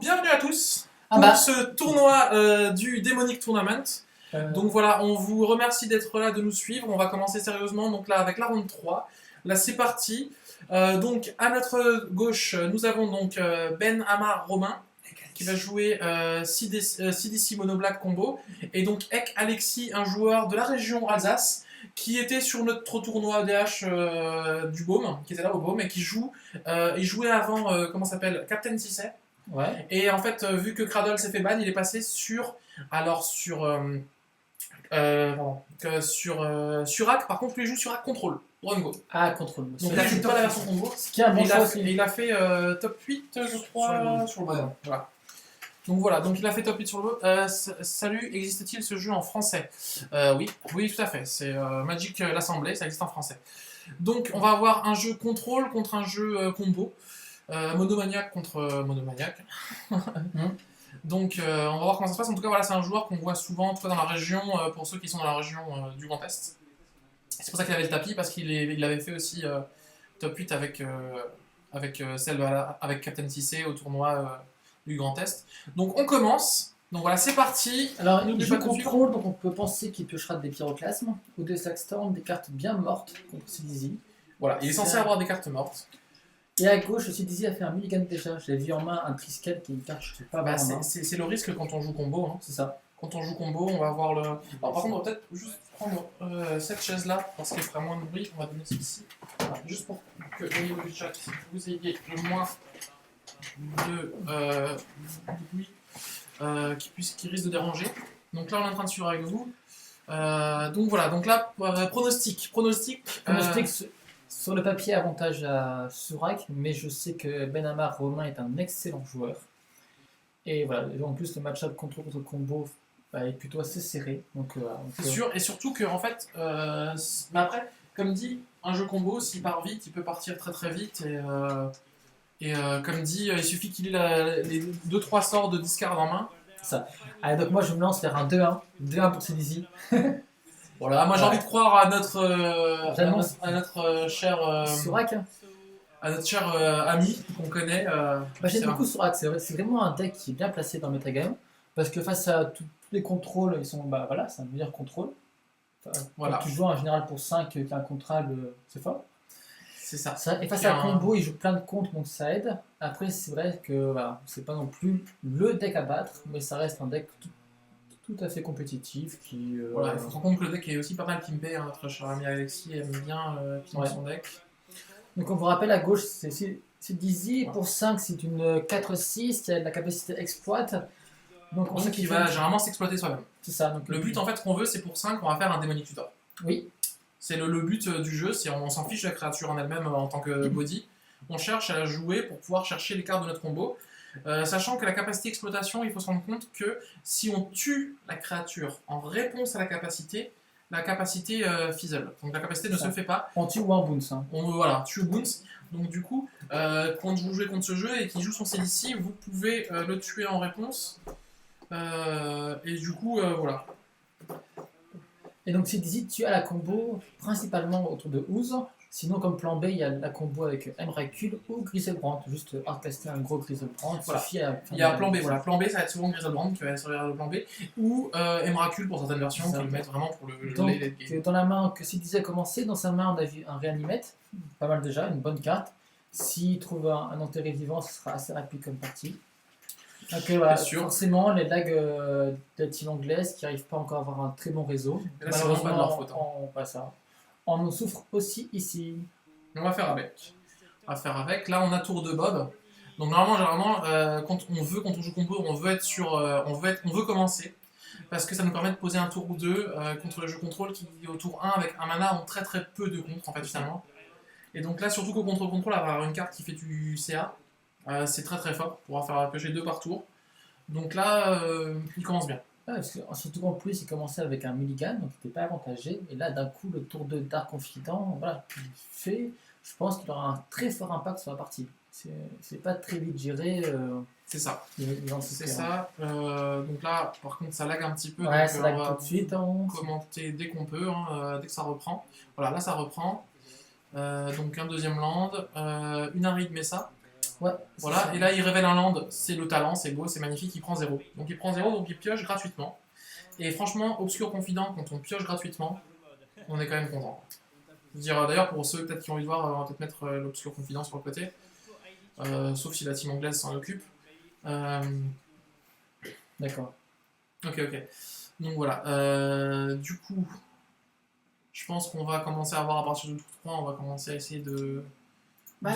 bienvenue à tous pour ce tournoi du Demonic Tournament. Donc voilà, on vous remercie d'être là, de nous suivre. On va commencer sérieusement donc là avec la ronde 3. Là c'est parti. Donc à notre gauche, nous avons donc Ben Amar Romain qui va jouer CDC Mono Black combo. Et donc Ek Alexis, un joueur de la région Alsace, qui était sur notre tournoi ADH du Baume, qui était là au Baume et qui joue. Il jouait avant, comment ça s'appelle, Captain Cissé. Ouais. Et en fait, vu que Cradle s'est fait ban, il est passé sur. Alors sur. Surak, par contre, lui il joue Surak Control. Run Go. Ah, Control. Donc il joue pas la version combo. Ce qui est un bon choix aussi. Il a fait top 8, je crois, sur le mode. Voilà. Donc voilà, donc il a fait top 8 sur le mode. Salut, existe-t-il ce jeu en français? Oui, tout à fait. C'est Magic l'Assemblée, ça existe en français. Donc on va avoir un jeu contrôle contre un jeu combo. Monomaniac contre Monomaniac. Donc on va voir comment ça se passe. En tout cas, voilà, c'est un joueur qu'on voit souvent dans la région, pour ceux qui sont dans la région du Grand Est. C'est pour ça qu'il avait le tapis, parce qu'il avait fait aussi top 8 avec Captain Cissé au tournoi du Grand Est. Donc on commence. Donc voilà, c'est parti. Alors, il joue contrôle, donc on peut penser qu'il piochera des pyroclasmes ou des Sackstorm, des cartes bien mortes contre CDZ. Voilà, il est censé avoir des cartes mortes. Et à gauche, CDZ a fait un mulligan déjà. J'ai vu en main un Triskel qui est une carte, je sais pas. C'est le risque quand on joue combo. Hein. C'est ça. Quand on joue combo, on va avoir le. Alors, par contre, on va peut-être juste prendre cette chaise-là, parce qu'elle fera moins de bruit. On va donner celle-ci. Voilà, juste pour que au niveau du chat, vous ayez le moins de bruit qui risque de déranger. Donc là, on est en train de suivre avec vous. Donc voilà, donc là, pronostic. Sur le papier, avantage à Surak, mais je sais que Ben Amar Romain est un excellent joueur. Et voilà, en plus, le match-up contre combo est plutôt assez serré. C'est sûr, et surtout que, en fait, mais après, comme dit, un jeu combo, s'il part vite, il peut partir très très vite. Et comme dit, il suffit qu'il ait les 2-3 sorts de discard en main. Ça. Allez, donc moi, je me lance vers un 2-1. 2-1 pour CDZ. Voilà, moi j'ai envie de croire à notre cher Surak. À notre cher ami qu'on connaît. J'aime beaucoup Surak, c'est vraiment un deck qui est bien placé dans le metagame. Parce que face à tous les contrôles, ils sont, c'est un meilleur contrôle. Voilà. Quand tu joues un général pour 5 qui a un contrôle, c'est fort. C'est ça. Et face à un combo, il joue plein de contre, donc ça aide. Après, c'est vrai que c'est pas non plus le deck à battre, mais ça reste un deck tout à fait compétitif qui... Voilà, il faut se rendre compte que le deck est aussi pas mal pimpé, hein, notre cher ami Alexis aime bien pimper son deck. Donc on vous rappelle, à gauche c'est Dizzy, pour 5 c'est une 4-6 qui a la capacité exploit. Donc il va généralement s'exploiter soi-même. C'est ça. Donc le but en fait qu'on veut, c'est pour 5 on va faire un Demonic Tutor. Oui. C'est le but du jeu, c'est on s'en fiche de la créature en elle-même en tant que body. On cherche à la jouer pour pouvoir chercher les cartes de notre combo. Sachant que la capacité exploitation, il faut se rendre compte que si on tue la créature en réponse à la capacité fizzle. Donc la capacité ne se fait pas. On tue ou en bounce. Hein. Voilà, tue ou bounce. Donc du coup, quand vous jouez contre ce jeu et qu'il joue son CDC, vous pouvez le tuer en réponse. Et du coup, voilà. Et donc CDC, tu as la combo principalement autour de Ooze. Sinon, comme plan B, il y a la combo avec Emrakul ou Griselbrand. Juste hardcaster un gros Griselbrand. Voilà. Il y a plan B, voilà. Plan B, ça va être souvent Griselbrand qui va servir le plan B. Ou Emrakul pour certaines versions, qui le mettent vraiment pour le late game. Dans la main que CDC a commencé, dans sa main, on a vu un Reanimate. Pas mal déjà, une bonne carte. S'il trouve un enterré vivant, ce sera assez rapide comme partie. Ok, voilà. Forcément, les lags de la team anglaise qui n'arrivent pas encore à avoir un très bon réseau. Là, c'est vraiment pas de leur faute. On en souffre aussi ici. On va faire avec. Là, on a tour de Bob. Donc généralement, quand on joue combo, on veut commencer. Parce que ça nous permet de poser un tour ou deux contre le jeu contrôle qui, au tour 1, avec un mana, ont très très peu de contre en fait finalement. Et donc là, surtout qu'au contrôle, avoir une carte qui fait du CA, c'est très très fort pour pouvoir faire piocher 2 par tour. Donc là, il commence bien. Parce que, surtout qu'en plus, il commençait avec un mulligan, donc il n'était pas avantagé. Et là, d'un coup, le tour 2 Dark Confident, voilà, je pense qu'il aura un très fort impact sur la partie. C'est pas très vite géré. C'est ça. C'est ça. Donc là, par contre, ça lag un petit peu. Ouais, donc, ça lag tout de suite. Commenter dès qu'on peut, dès que ça reprend. Voilà, là, ça reprend. Donc un deuxième land, une Arid Mesa. Ouais. Voilà, et là il révèle un land, c'est le talent, c'est beau, c'est magnifique, il prend 0. Donc il prend 0, donc il pioche gratuitement. Et franchement, Obscur Confident, quand on pioche gratuitement, on est quand même content. D'ailleurs, pour ceux peut-être qui ont envie de voir, on va peut-être mettre l'Obscur Confident sur le côté. Sauf si la team anglaise s'en occupe. D'accord. Ok. Donc voilà. Du coup, je pense qu'on va commencer à voir à partir du tour 3, on va commencer à essayer de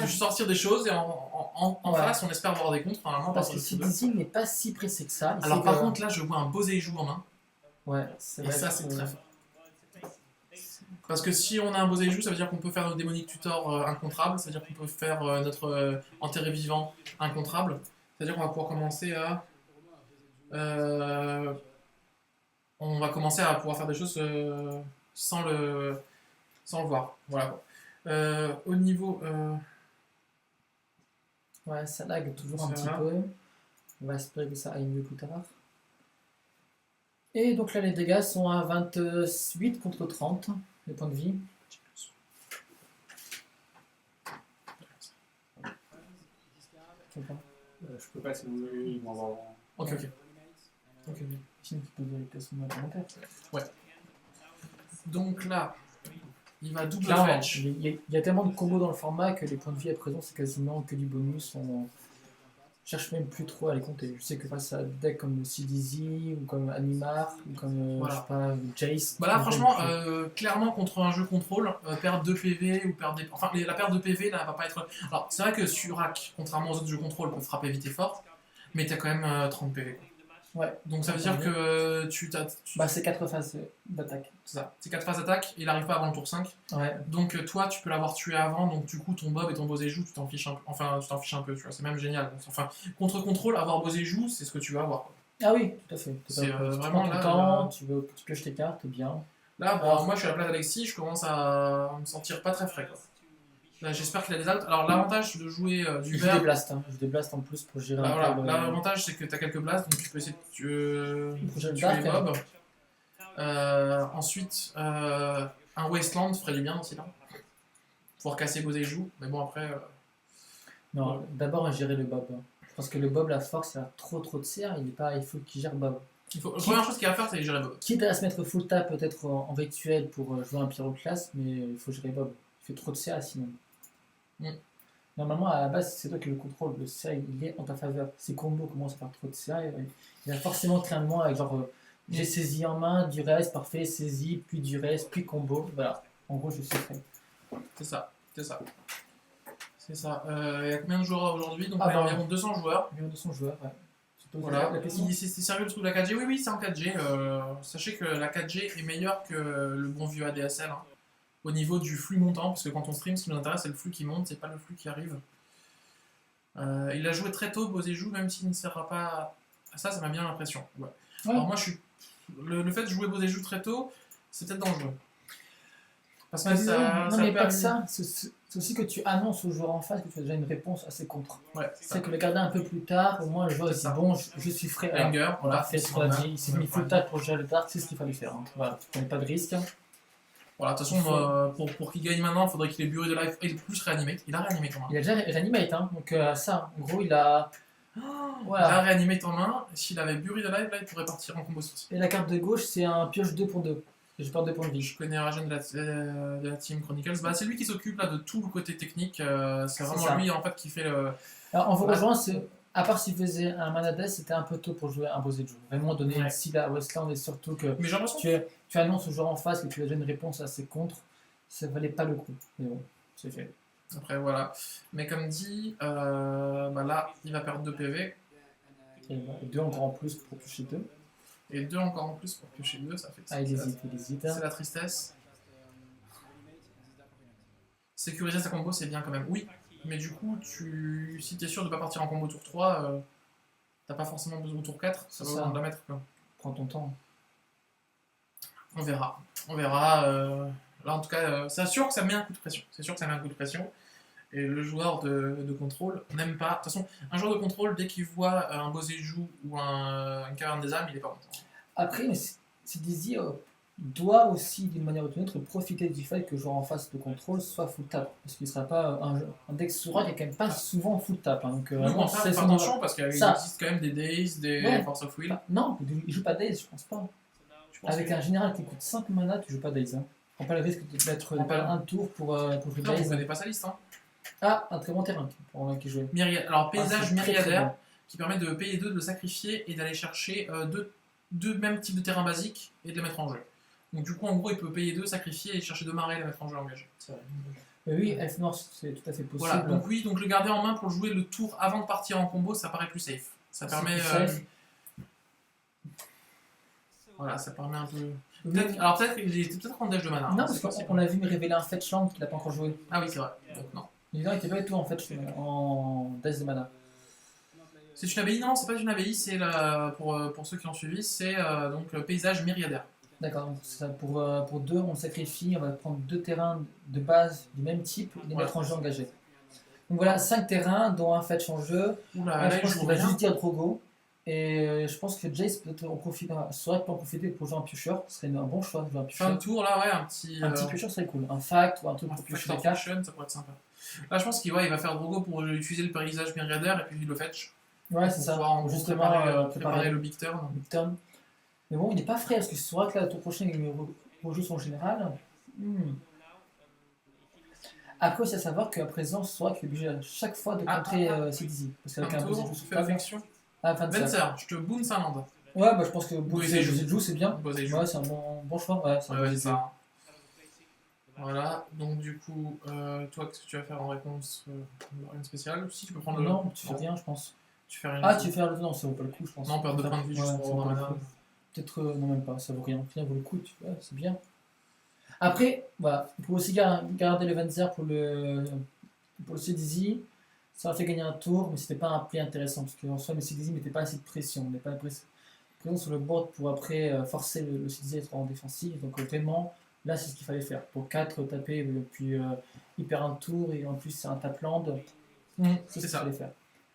sortir des choses et en face, on espère voir des contres. Parce que CDZ n'est pas si pressé que ça. Alors par contre, là, je vois un Bosé joue en main. Ouais, et ça, c'est très fort. Parce que si on a un Bosé joue, ça veut dire qu'on peut faire notre démonique tutor incontrable, c'est-à-dire qu'on peut faire notre enterré vivant incontrable, c'est-à-dire qu'on va pouvoir commencer à... on va commencer à pouvoir faire des choses sans le voir. Voilà. Au niveau... Ouais, ça lag toujours un petit peu. On va espérer que ça aille mieux plus tard. Et donc là, les dégâts sont à 28 contre 30, les points de vie. Je peux pas, si vous voulez, ils vont avoir... Ok. J'imagine qu'il peut vérifier son commentaire. Ouais. Donc là, il va double fetch. Il y a tellement de combos dans le format que les points de vie à présent, c'est quasiment que du bonus. Je cherche même plus trop à les compter. Je sais que face à des decks comme CDZ ou comme Animar ou comme je sais pas, Jace. Bah là, franchement, clairement, contre un jeu contrôle, perdre 2 PV ou perdre des... Enfin, la perte de PV là va pas être. Alors, c'est vrai que Surak, contrairement aux autres jeux contrôle, peut frapper vite et fort, mais t'as quand même 30 PV. Quoi. Ouais. Donc ça veut dire que Bah, c'est 4 phases d'attaque. C'est ça. C'est 4 phases d'attaque, il arrive pas avant le tour 5. Ouais. Donc toi, tu peux l'avoir tué avant, donc du coup, ton Bob et ton Bosé-Joue, tu t'en fiches un peu. Enfin, tu t'en fiches un peu, tu vois, c'est même génial. Enfin, contre contrôle, avoir Bosé-Joue, c'est ce que tu vas avoir. Quoi. Ah oui, tout à fait. C'est vraiment là. Temps, tu pioches tes cartes, bien. Là, bon, moi je suis à la place d'Alexis, je commence à me sentir pas très frais. Quoi. Là, j'espère qu'il a des alts. Alors, l'avantage de jouer du vert. Je déblast en plus pour gérer voilà. L'avantage, c'est que tu as quelques blasts, donc tu peux essayer de tuer les Bob. Ensuite, un Wasteland ferait du bien aussi là. Pouvoir casser Bosé-Joue, mais bon, après. Non, d'abord gérer le Bob. Je pense que le Bob, la force, il a trop de CR, il faut qu'il gère Bob. La première chose qu'il va faire, c'est gérer Bob. Quitte à se mettre full tap peut-être en rituel pour jouer un pyroclasse, mais il faut gérer Bob. Il fait trop de CA sinon. Normalement, à la base, c'est toi qui le contrôle. Le CA, il est en ta faveur. Ses combos commencent à faire trop de CA. Il a forcément train de moi avec genre j'ai saisi en main, du reste, parfait, saisi, puis du reste, puis combo. Voilà. En gros, je suis prêt. C'est ça. Il y a combien de joueurs aujourd'hui? Donc, il y a environ 200 joueurs. Environ 200 joueurs, ouais. Voilà. C'est sérieux le truc de la 4G? Oui, c'est en 4G. Sachez que la 4G est meilleure que le bon vieux ADSL. Hein. Au niveau du flux montant, parce que quand on stream, ce qui nous intéresse, c'est le flux qui monte, c'est pas le flux qui arrive. Il a joué très tôt, Bosé-Joue, même s'il ne sera pas à ça, ça m'a bien l'impression. Ouais. Alors moi, le fait de jouer Bosé-Joue très tôt, c'est peut-être dangereux. Parce que non, mais pas que ça, c'est aussi que tu annonces au joueur en face que tu as déjà une réponse à ses contres. Ouais, c'est que le garder un peu plus tard, au moins le joueur dit bon, je suis frais. Anger, voilà, fait ce qu'on a dit, il s'est mis full tap pour gérer le dark, c'est ce qu'il fallait faire. Hein. Voilà, tu prends pas de risque. Voilà, de toute façon, pour qu'il gagne maintenant, il faudrait qu'il ait Buried Alive et plus Reanimate. Il a Reanimate en main. Il a déjà Reanimate, hein, donc ça, en gros, il a. Voilà. Il a Reanimate en main, s'il avait Buried Alive, là, il pourrait partir en combo sortie. Et la carte de gauche, c'est un pioche 2 pour 2. J'ai peur de 2 points de vie. Je connais Rajan de la team Chronicles. Bah, c'est lui qui s'occupe là de tout le côté technique. C'est vraiment lui en fait qui fait le. Alors, on vous rejoint, à part s'il faisait un mana death, c'était un peu tôt pour jouer un Bosé-Joue. Vraiment donner une cible à Westland et surtout que tu annonces au joueur en face que tu as déjà une réponse à ses contres, ça valait pas le coup. Mais bon, c'est fait. Après voilà. Mais comme dit, bah là, il va perdre 2 PV. Et 2 encore en plus pour toucher 2. Et 2 encore en plus pour piocher 2, ça fait. Ah, il hésite. C'est la tristesse. Sécuriser sa combo, c'est bien quand même. Oui, mais du coup, si t'es sûr de pas partir en combo tour 3, t'as pas forcément besoin de tour 4, ça va de la mettre. Quoi. Prends ton temps. On verra. Là, en tout cas, c'est sûr que ça met un coup de pression. Et le joueur de contrôle n'aime pas. De toute façon, un joueur de contrôle, dès qu'il voit un Bosé-Joue ou une caverne des âmes, il est pas content. Après, c'est des doit aussi, d'une manière ou d'une autre, profiter du fait que le joueur en face de contrôle soit full tap. Parce qu'il ne sera pas un deck Sura qui est quand même pas souvent full tap. Hein, donc, vraiment, c'est son attention parce qu'il existe quand même des Days, des Force of Will. Non, il joue pas Days, je pense pas. Avec un général qui coûte 5 mana, tu joues pas Days. Hein. Prends pas le risque de mettre un tour pour jouer Days. Vous connaissez pas sa liste. Hein. Ah, un très bon terrain pour qui joue. Alors, paysage myriadaire qui permet de payer 2, de le sacrifier et d'aller chercher deux mêmes types de terrains basiques et de les mettre en jeu. Donc du coup, en gros, il peut payer 2, sacrifier et chercher 2 marées et les mettre en jeu engagé. Oui, Elf North, c'est tout à fait possible. Voilà, donc oui, donc le garder en main pour jouer le tour avant de partir en combo, ça paraît plus safe. Ça permet... Voilà, ça permet un peu... Alors peut-être qu'il était peut-être en dash de mana. Non, parce qu'on l'a vu me révéler un fetch land qu'il n'a pas encore joué. Ah oui, c'est vrai. Donc non. Il était pas du tout en fetch en dash de mana. C'est une abbaye? Non, c'est pas une abbaye, c'est pour ceux qui ont suivi, c'est donc paysage myriadaire. D'accord, donc pour 2, on sacrifie, on va prendre 2 terrains de base du même type et les mettre en jeu engagé. Donc voilà, 5 terrains, dont un fetch en jeu. Oula, je pense qu'il va juste dire Drogo. Et je pense que Jace peut en profiter, serait en profiter pour jouer un piocher, ce serait un bon choix de jouer un piocher. Fin de tour, là, ouais, un petit piocher serait cool. Un fact ou un truc pour piocher des cartes. Ça pourrait être sympa. Là, je pense qu'il va faire Drogo pour utiliser le paysage myriadaire et puis le fetch. Ouais, c'est ça. Justement, préparer le big turn. Mais bon, il n'est pas frais parce que c'est vrai que là, le tour prochain, il rejoue son général. Après, c'est à savoir qu'à présent, c'est vrai qu'il est obligé à chaque fois de contrer CDZ. Parce qu'avec un tour, tu fais affection. Ah, Venser, je te boon sa land. Ouais, bah je pense que Boseiju, c'est bien. Ouais, c'est un bon choix. Ouais, c'est ça. Voilà, donc du coup, toi, qu'est-ce que tu vas faire en réponse? Une spéciale? Si tu peux prendre Non, tu fais rien, je pense. Tu fais rien. Ah, tu fais rien, non, ça vaut pas le coup, je pense. Non, perdre de points de vie juste pour avoir peut-être, non, même pas, ça vaut rien. Ça vaut le coup, c'est bien. Après, voilà, il faut aussi garder le Venser pour le CDZ. Ça a fait gagner un tour, mais c'était pas un play intéressant parce qu'en soi, le CDZ ne mettait pas assez de pression. On n'est pas présent sur le board pour après forcer le CDZ à être en défensive. Donc vraiment, là, c'est ce qu'il fallait faire. Pour 4, taper, puis il perd un tour et en plus, c'est un tap-land. C'est ça. Qu'il fallait faire.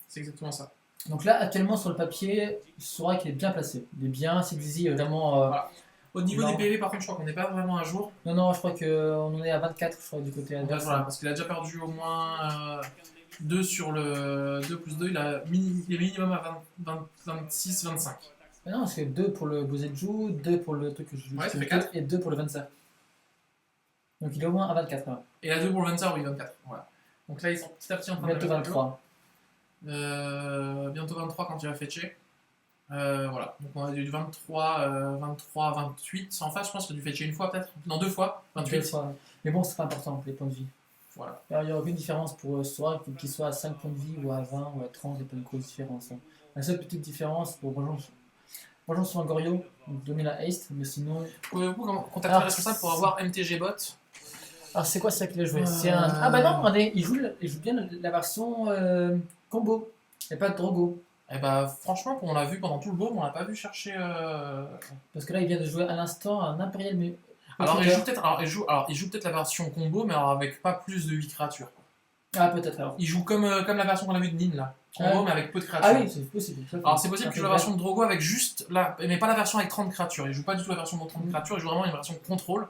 C'est exactement ça. Donc là, actuellement, sur le papier, Sora qu'il est bien placé. Il est bien, CDZ vraiment. Voilà. Au niveau des PV, par contre, je crois qu'on n'est pas vraiment à jour. Non, je crois qu'on en est à 24, je crois, du côté adverse. Voilà, parce qu'il a déjà perdu au moins 2 sur le 2 plus 2, il est minimum à 26-25. Non, parce que 2 pour le Boseiju, 2 pour le truc que je ça fait 4. Et 2 pour le Venser. Donc il est au moins à 24. Là. Et la 2 pour le Venser, oui, 24. Voilà. Donc là, ils sont petit à petit en train de bientôt 23. Bientôt 23 quand il va fetcher. Voilà, donc on a du 23, 28. En face, je pense qu'il a dû fetcher une fois peut-être. Non, 2 fois. 28. 2 fois. Mais bon, c'est pas important, les points de vie. Voilà. Alors, il n'y a aucune différence pour Sora, qu'il soit à 5 points de vie ou à 20 ou à 30, il n'y a pas de grosse différence. Hein. La seule petite différence pour rejoindre sur un Goryo, donner la haste, mais sinon. Pouvez-vous contacter le responsable pour avoir MTG bot? Alors c'est quoi ça qu'il a joué Ah bah non, regardez, il joue bien la version combo, et pas de Drogo. Eh bah franchement, on l'a vu pendant tout le board, on l'a pas vu chercher. Parce que là, il vient de jouer à l'instant un Imperial. Alors il joue peut-être la version combo, mais alors avec pas plus de 8 créatures. Ah peut-être alors. Il joue comme la version qu'on a vue de Nin là. Combo mais avec peu de créatures. Ah oui, c'est possible. Alors c'est possible que tu joues la version de Drogo avec juste mais pas la version avec 30 créatures. Il joue pas du tout la version de 30 créatures, il joue vraiment une version contrôle.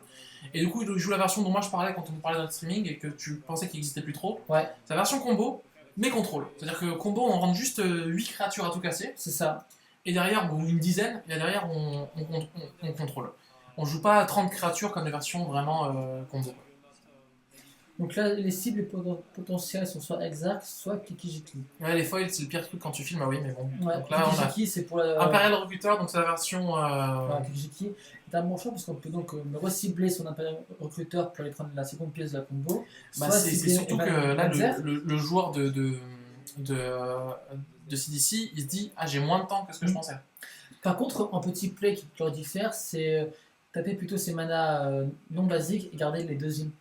Et du coup il joue la version dont moi je parlais quand on parlait dans le streaming et que tu pensais qu'il existait plus trop. Ouais. C'est la version combo, mais contrôle. C'est-à-dire que combo on rentre juste 8 créatures à tout casser. C'est ça. Et derrière, ou une dizaine, et derrière on contrôle. On joue pas à 30 créatures comme les versions vraiment combo. Donc là, les cibles potentielles sont soit Exarch, soit Kikijiki. Ouais, les foils, c'est le pire truc quand tu filmes, ah oui, mais bon. Ouais, donc là, Kikijiki, c'est pour Imperial Recruiter, donc c'est la version. Kikijiki est un bon choix parce qu'on peut donc recibler son Imperial Recruiter pour aller prendre la seconde pièce de la combo. Bah, c'est surtout que là, le joueur de CDC, il se dit ah, j'ai moins de temps que ce que je pensais. Par contre, un petit play qui leur diffère, c'est taper plutôt ses manas non basiques et garder les deuxièmes.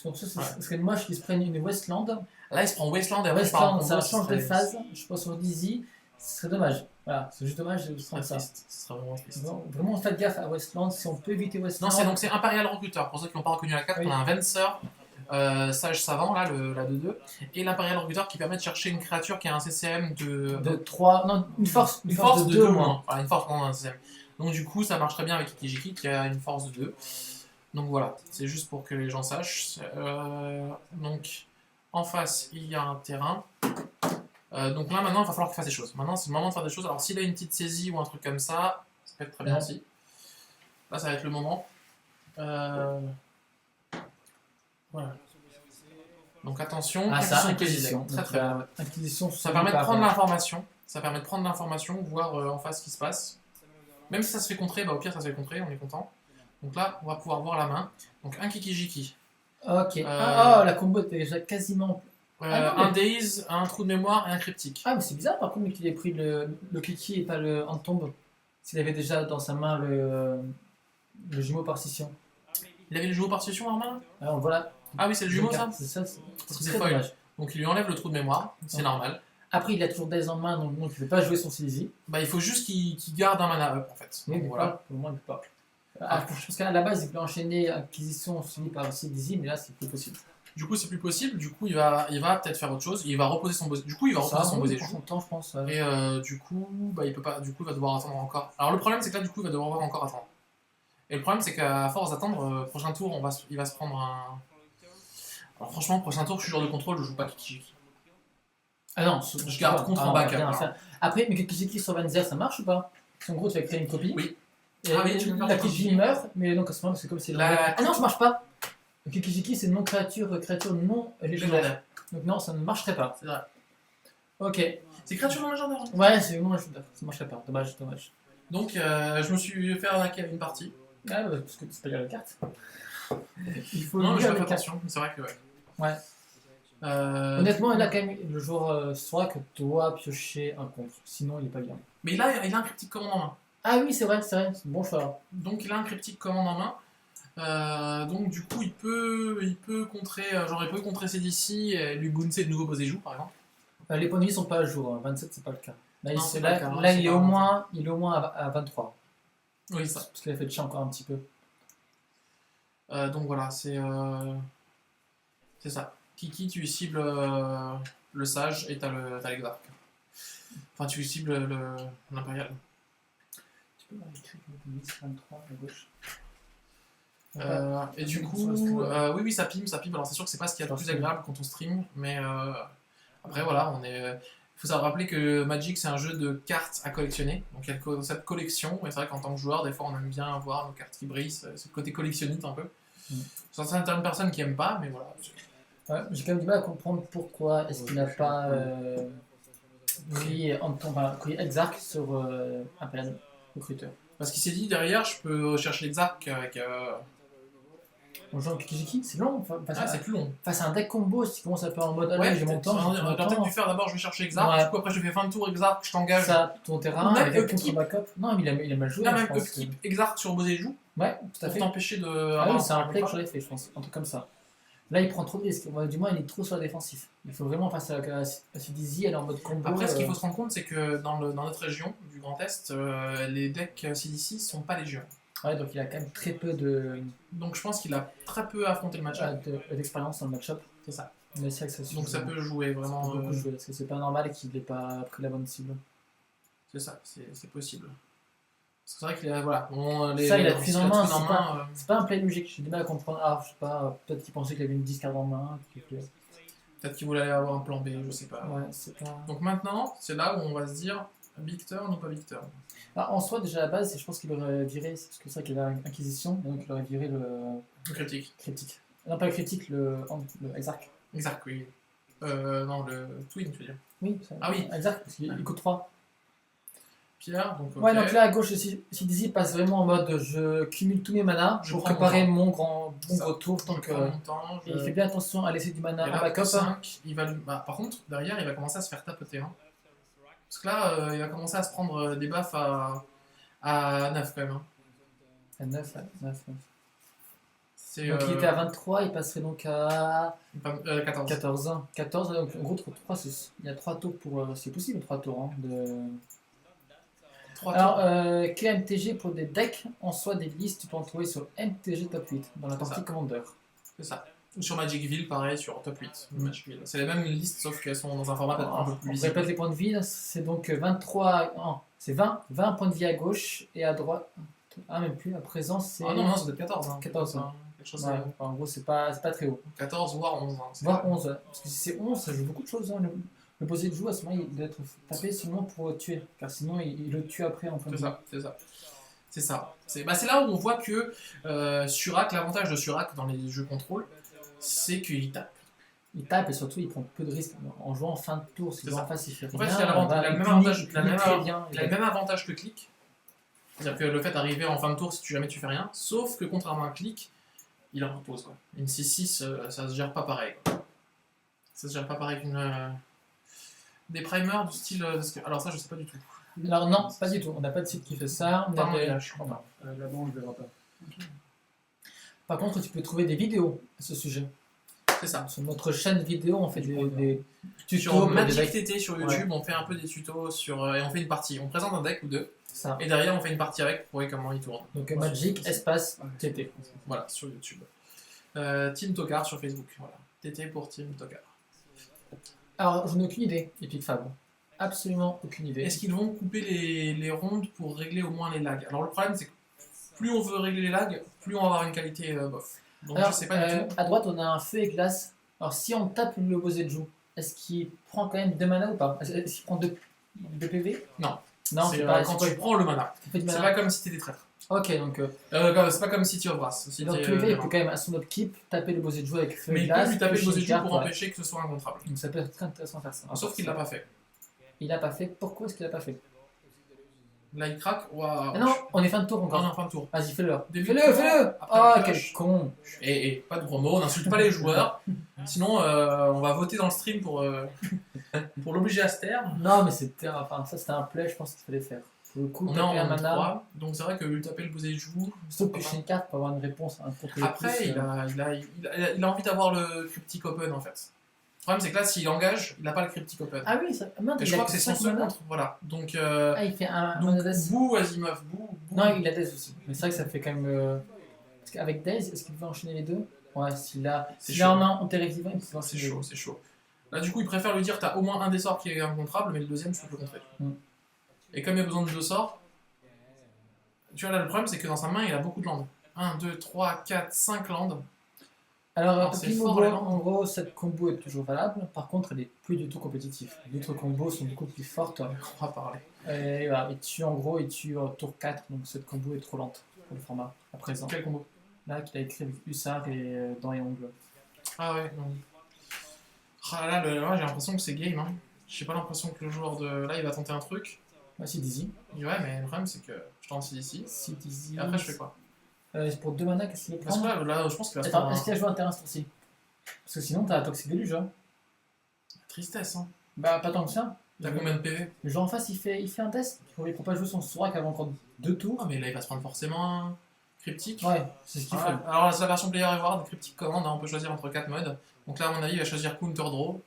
Parce que ça serait moche qu'ils se prennent une Westland. Là, il se prend Westland et après Westland, ça change de phase. Je pense sur Dizzy, ce serait dommage. Voilà, c'est juste dommage de prendre ça. Ce serait vraiment triste. Vraiment, faites gaffe à Westland. Si on peut éviter Westland. Non, c'est Imperial Recruiter. Pour ceux qui n'ont pas reconnu la carte, on a un Venser, Sage Savant, là, la 2-2, et l'Imperial Recruiter qui permet de chercher une créature qui a un CCM de 3. Non, une force de 2 moins. Voilà, une force, non, un CCM. Donc du coup, ça marche très bien avec Ikijiki qui a une force de 2. Donc voilà, c'est juste pour que les gens sachent. Donc en face, il y a un terrain. Donc là maintenant, il va falloir qu'il fasse des choses. Maintenant, c'est le moment de faire des choses. Alors s'il a une petite saisie ou un truc comme ça peut être très bien aussi. Là, ça va être le moment. Voilà. Donc attention, Inquisition. Très très bien. Inquisition, ça permet de prendre l'information. Ça permet de prendre l'information, voir en face ce qui se passe. Même si ça se fait contrer, bah au pire ça se fait contrer, on est content. Donc là, on va pouvoir voir la main. Donc un Kikijiki. Ok. La combo était déjà quasiment. Un Daze, un trou de mémoire et un cryptique. Ah, mais c'est bizarre par contre qu'il ait pris le Kiki et pas le tombe. S'il avait déjà dans sa main le jumeau par scission. Il avait le jumeau par scission en main. Alors voilà. Ah oui, c'est le jumeau ça. C'est ça, parce que c'est foil. Donc il lui enlève le trou de mémoire, c'est normal. Après, il a toujours Daze en main, donc il ne peut pas jouer son Silesia. Bah, il faut juste qu'il garde un mana up en fait. Oui, mais voilà. Pour le moment, il ne peut pas. Je pense qu'à la base, il peut enchaîner Acquisition suivi par Silesia, mais là, c'est plus possible. Du coup, c'est plus possible. Du coup, il va peut-être faire autre chose. Il va reposer son Bosé. Du coup, il va reposer son Bosé. Son temps, je pense. Et du coup, bah, il peut pas. Du coup, il va devoir attendre encore. Alors, le problème, c'est que là, du coup, il va devoir encore attendre. Et le problème, c'est qu'à force d'attendre, prochain tour, il va se prendre un. Alors, franchement, prochain tour, je suis joueur de contrôle, je joue pas Kikijiki. Ah non, je garde contre en backup. Après, mais Kikijiki sur Vanzer, ça marche ou pas? En gros, tu vas créer une copie. Oui. La Kikijiki meurt, mais donc à ce moment, c'est comme si. Ah non, ça marche pas! Le Kikijiki, c'est créature non légendaire. Donc non, ça ne marcherait pas. C'est vrai. Ok. C'est créature non légendaire. Ouais, c'est non légendaire. Ça marcherait pas. Dommage. Donc, je me suis fait arnaquer à une partie. Ah, parce que tu peux lire la carte. Il faut non, mais je fais attention. C'est vrai que ouais. Honnêtement, il a quand même le joueur Strak doit piocher un contre. Sinon, il est pas bien. Mais il a un cryptique commande en main. Ah oui, c'est vrai. C'est bon choix. Donc, il a un cryptique commande en main. Donc du coup il peut contrer, genre il peut contrer ces d'ici et lui bouncer de nouveau Bosejou par exemple. Les points de vie sont pas à jour, hein. 27 c'est pas le cas. Là, non, il est au moins à 23. Oui ça. Parce qu'il a fait le chien encore un petit peu. Donc voilà, c'est ça. Kiki tu cibles le sage et t'as l'exarque. Enfin tu cibles l'impérial. Tu peux écrire 23 à gauche. Et du coup, oui, ça pime. Alors c'est sûr que c'est pas ce qu'il y a de plus agréable quand on stream, mais après voilà, il faut savoir rappeler que Magic c'est un jeu de cartes à collectionner, donc il y a cette collection, et c'est vrai qu'en tant que joueur, des fois on aime bien voir nos cartes qui brillent, c'est le côté collectionniste un peu. Certaines personnes qui aiment pas, mais voilà. J'ai quand même du mal à comprendre pourquoi est-ce qu'il n'a pas pris Exarch sur un panel recruteur. Parce qu'il s'est dit derrière, je peux chercher l'exarque avec. En jouant Kikijiki, c'est long. C'est plus long. Face à un deck combo, si tu commences à faire en mode j'ai mon temps. J'aurais peut-être dû faire d'abord, je vais chercher Exarch. Du coup, après, je fais fin de tour Exarch, je t'engage. Ça, ton terrain, avec un contre-backup. Non, mais il a mal joué. Même upkeep Exarch sur Bosejou. Ouais, tout à fait. Pour t'empêcher de. Ah oui, c'est un play que j'aurais fait, je pense. Un truc comme ça. Là, il prend trop de risques. Du moins, il est trop sur la défensif. Il faut vraiment passer à Sidizi, aller en mode combo. Après, ce qu'il faut se rendre compte, c'est que dans notre région du Grand Est, les decks CDC sont pas légion. Ouais, donc il a quand même très peu de. Donc je pense qu'il a très peu affronté le match-up. D'expérience dans le match-up. C'est ça. Mais c'est que ça donc ça peut jouer vraiment. Ça peut beaucoup jouer, parce que c'est pas normal qu'il n'ait pas pris la bonne cible. C'est ça, c'est possible. C'est vrai qu'il a. Voilà. Il a pris en main. C'est pas un play logique, j'ai du mal à comprendre. Ah, je sais pas, peut-être qu'il pensait qu'il avait une 10 cartes en main. Peut-être qu'il voulait avoir un plan B, je sais pas. Ouais, c'est pas. Donc maintenant, c'est là où on va se dire big turn ou pas big turn. En soi, déjà à la base, je pense qu'il aurait viré, parce que c'est vrai qu'il avait Inquisition, donc il aurait viré le critique. Non, pas le critique, le Exarch. Exarch, oui. Non, le Twin, tu veux dire. Oui, ah oui. Exarch, parce qu'il coûte 3. Pierre, donc. Okay. Ouais, donc là à gauche, Sidizi passe vraiment en mode je cumule tous mes manas pour préparer mon bon retour. Et il fait bien attention à laisser du mana en backup. 5, il va par contre, derrière, il va commencer à se faire tapoter. Hein. Parce que là, il va commencer à se prendre des baffes à 9 quand même. Hein. À 9. Donc il était à 23, il passerait donc à 14. 14, donc en gros 3, il y a 3 tours pour. C'est possible 3 tours. Hein, de... Alors, quel MTG pour des decks en soi des listes, tu peux en trouver sur MTG Top 8 dans la partie Commander. C'est ça. Ou sur Magicville, pareil, sur top 8. Magicville. C'est les mêmes listes, sauf qu'elles sont dans un format un peu plus On lisible. répète les points de vie, c'est donc 23. Non, c'est 20 points de vie à gauche et à droite. Ah, même plus, à présent c'est. Ah non, ça doit être 14. 14. Enfin, quelque chose Ouais, en gros, c'est pas très haut. 14 voire 11. Voire 11, ouais. Parce que si c'est 11, ça joue beaucoup de choses. Hein. Le posé de joue, à ce moment, il doit être tapé seulement pour tuer. Car sinon, il le tue après en fin de vie. C'est ça. C'est là où on voit que Surak, l'avantage de Surak dans les jeux contrôle, c'est qu'il tape. Il tape et surtout il prend peu de risques en jouant en fin de tour. Si en face il fait rien, en fait, il a le même avantage que Click. C'est-à-dire que le fait d'arriver en fin de tour si jamais tu fais rien, sauf que contrairement à Click, il en repose quoi. Une 6-6, ça se gère pas pareil. Quoi. Ça se gère pas pareil qu'une. Des primers du style. Alors ça, je sais pas du tout. Alors non, pas du tout. On n'a pas de site qui fait ça. Je crois pas. Là-bas, on ne le verra pas. Par contre, tu peux trouver des vidéos à ce sujet. C'est ça. Sur notre chaîne vidéo, on fait des tutos. Sur Magic TT sur YouTube, on fait un peu des tutos et on fait une partie. On présente un deck ou deux. Ça. Et derrière, on fait une partie avec pour voir comment il tourne. Donc Magic, espace, TT. Voilà, sur YouTube. Team Tokar sur Facebook. Voilà. TT pour Team Tokar. Alors, je n'ai aucune idée, Epic Fab. Absolument aucune idée. Est-ce qu'ils vont couper les rondes pour régler au moins les lags? Alors, le problème, c'est que plus on veut régler les lags, plus on va avoir une qualité bof. Donc, alors, je sais pas du tout. À droite, on a un feu et glace. Alors, si on tape le Boseiju, est-ce qu'il prend quand même 2 mana ou pas? Est-ce qu'il prend 2 PV? Non. Non, c'est pas quand tu prends le mana. C'est pas comme si t'étais traître. Ok, donc. C'est pas comme City of Brass. Donc, PV, il peut quand même à son upkeep taper le Boseiju avec feu mais et glace. Mais il peut lui taper le Boseiju pour empêcher que ce soit incontrable. Donc, ça peut être très intéressant de faire ça. Sauf qu'il l'a pas fait. Il l'a pas fait. Pourquoi est-ce qu'il l'a pas fait? Là, il craque. Waouh. Ah non, on est fin de tour encore. On est en fin de tour. Vas-y, fais-le. Fais-le. Oh, quel con. Et pas de gros mots, on n'insulte pas les joueurs. Sinon, on va voter dans le stream pour l'obliger à se taire. Non, mais c'était enfin, ça, c'était un play, je pense qu'il fallait faire. Pour le coup, on est en mana. 3, donc c'est vrai que lui taper le Boseiju. Sauf que chez une carte, pour avoir une réponse à un contre. Après, il a envie d'avoir le Cryptic Open en fait. Le problème, c'est que là, s'il engage, il n'a pas le Cryptic Open. Ah oui, ça. Et je crois que c'est son seul contre. Voilà. Donc, il fait un. Donc, Bou, Asimov, Bou. Non, il a Daze aussi. Mais c'est vrai que ça fait quand même. Parce qu'avec Daze, est-ce qu'il peut enchaîner les deux? Ouais, s'il a en main en terre vivant, il peut enchaîner. C'est chaud. Là, du coup, il préfère lui dire t'as au moins un des sorts qui est incontrable, mais le deuxième, tu peux le contrer. Et comme il a besoin de 2 sorts, tu vois, là, le problème, c'est que dans sa main, il a beaucoup de landes. 1, 2, 3, 4, 5 landes. Alors, en gros, cette combo est toujours valable, par contre, elle est plus du tout compétitive. Les autres combos sont beaucoup plus fortes. On va parler. Et voilà, il tue tour 4, donc cette combo est trop lente pour le format à présent. Quel combo? Là, qu'il a écrit avec Hussard et Dents et Ongles. Ah ouais, non. Ah là, j'ai l'impression que c'est game. Hein. J'ai pas l'impression que le joueur de. Là, il va tenter un truc. Ouais, c'est Dizzy. Ouais, mais le problème, c'est que je tente ici. Si Dizzy. Et après, je fais quoi? C'est pour 2 mana, qu'est-ce qu'il va prendre? Parce que là, je pense qu'il va se prendre. Est-ce qu'il a joué un terrain ce Parce que sinon, t'as Toxic Deluge. Hein. Tristesse, hein. Bah, pas tant que ça. T'as combien de PV? Le joueur en face, il fait un test. Il faut pas jouer son Surak avant encore 2 tours. Ah, mais là, il va se prendre forcément un cryptique. Ouais, c'est ce qu'il fait. Alors, là, c'est la version Player Reward, cryptique commande, hein, on peut choisir entre 4 modes. Donc là, à mon avis, il va choisir Counter Draw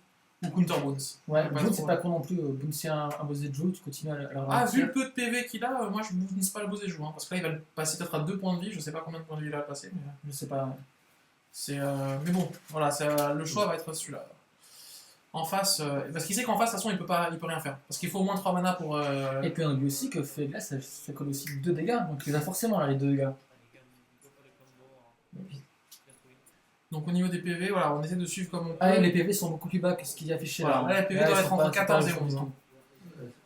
ou Counter Bounce. Ouais, Bounce, c'est pas con non plus. Bounce, c'est un Boseiju, tu continues à le Ah, vu le peu de PV qu'il a, moi, je ne bounce pas le Boseiju. Hein, parce que là, il va le passer peut-être à 2 points de vie. Je sais pas combien de points de vie il va le passer. Mais... Je sais pas. Mais bon, voilà, le choix va être celui-là. En face, parce qu'il sait qu'en face, de toute façon, il peut rien faire. Parce qu'il faut au moins 3 mana pour. Et puis on oublie aussi que Feu et Glace, ça colle aussi 2 dégâts. Donc il a forcément là les 2 dégâts. Donc au niveau des PV, voilà, on essaie de suivre comme on peut. Ah, les PV sont beaucoup plus bas que ce qu'il y a affiché là. Là, les PV doivent être entre 14 et 11.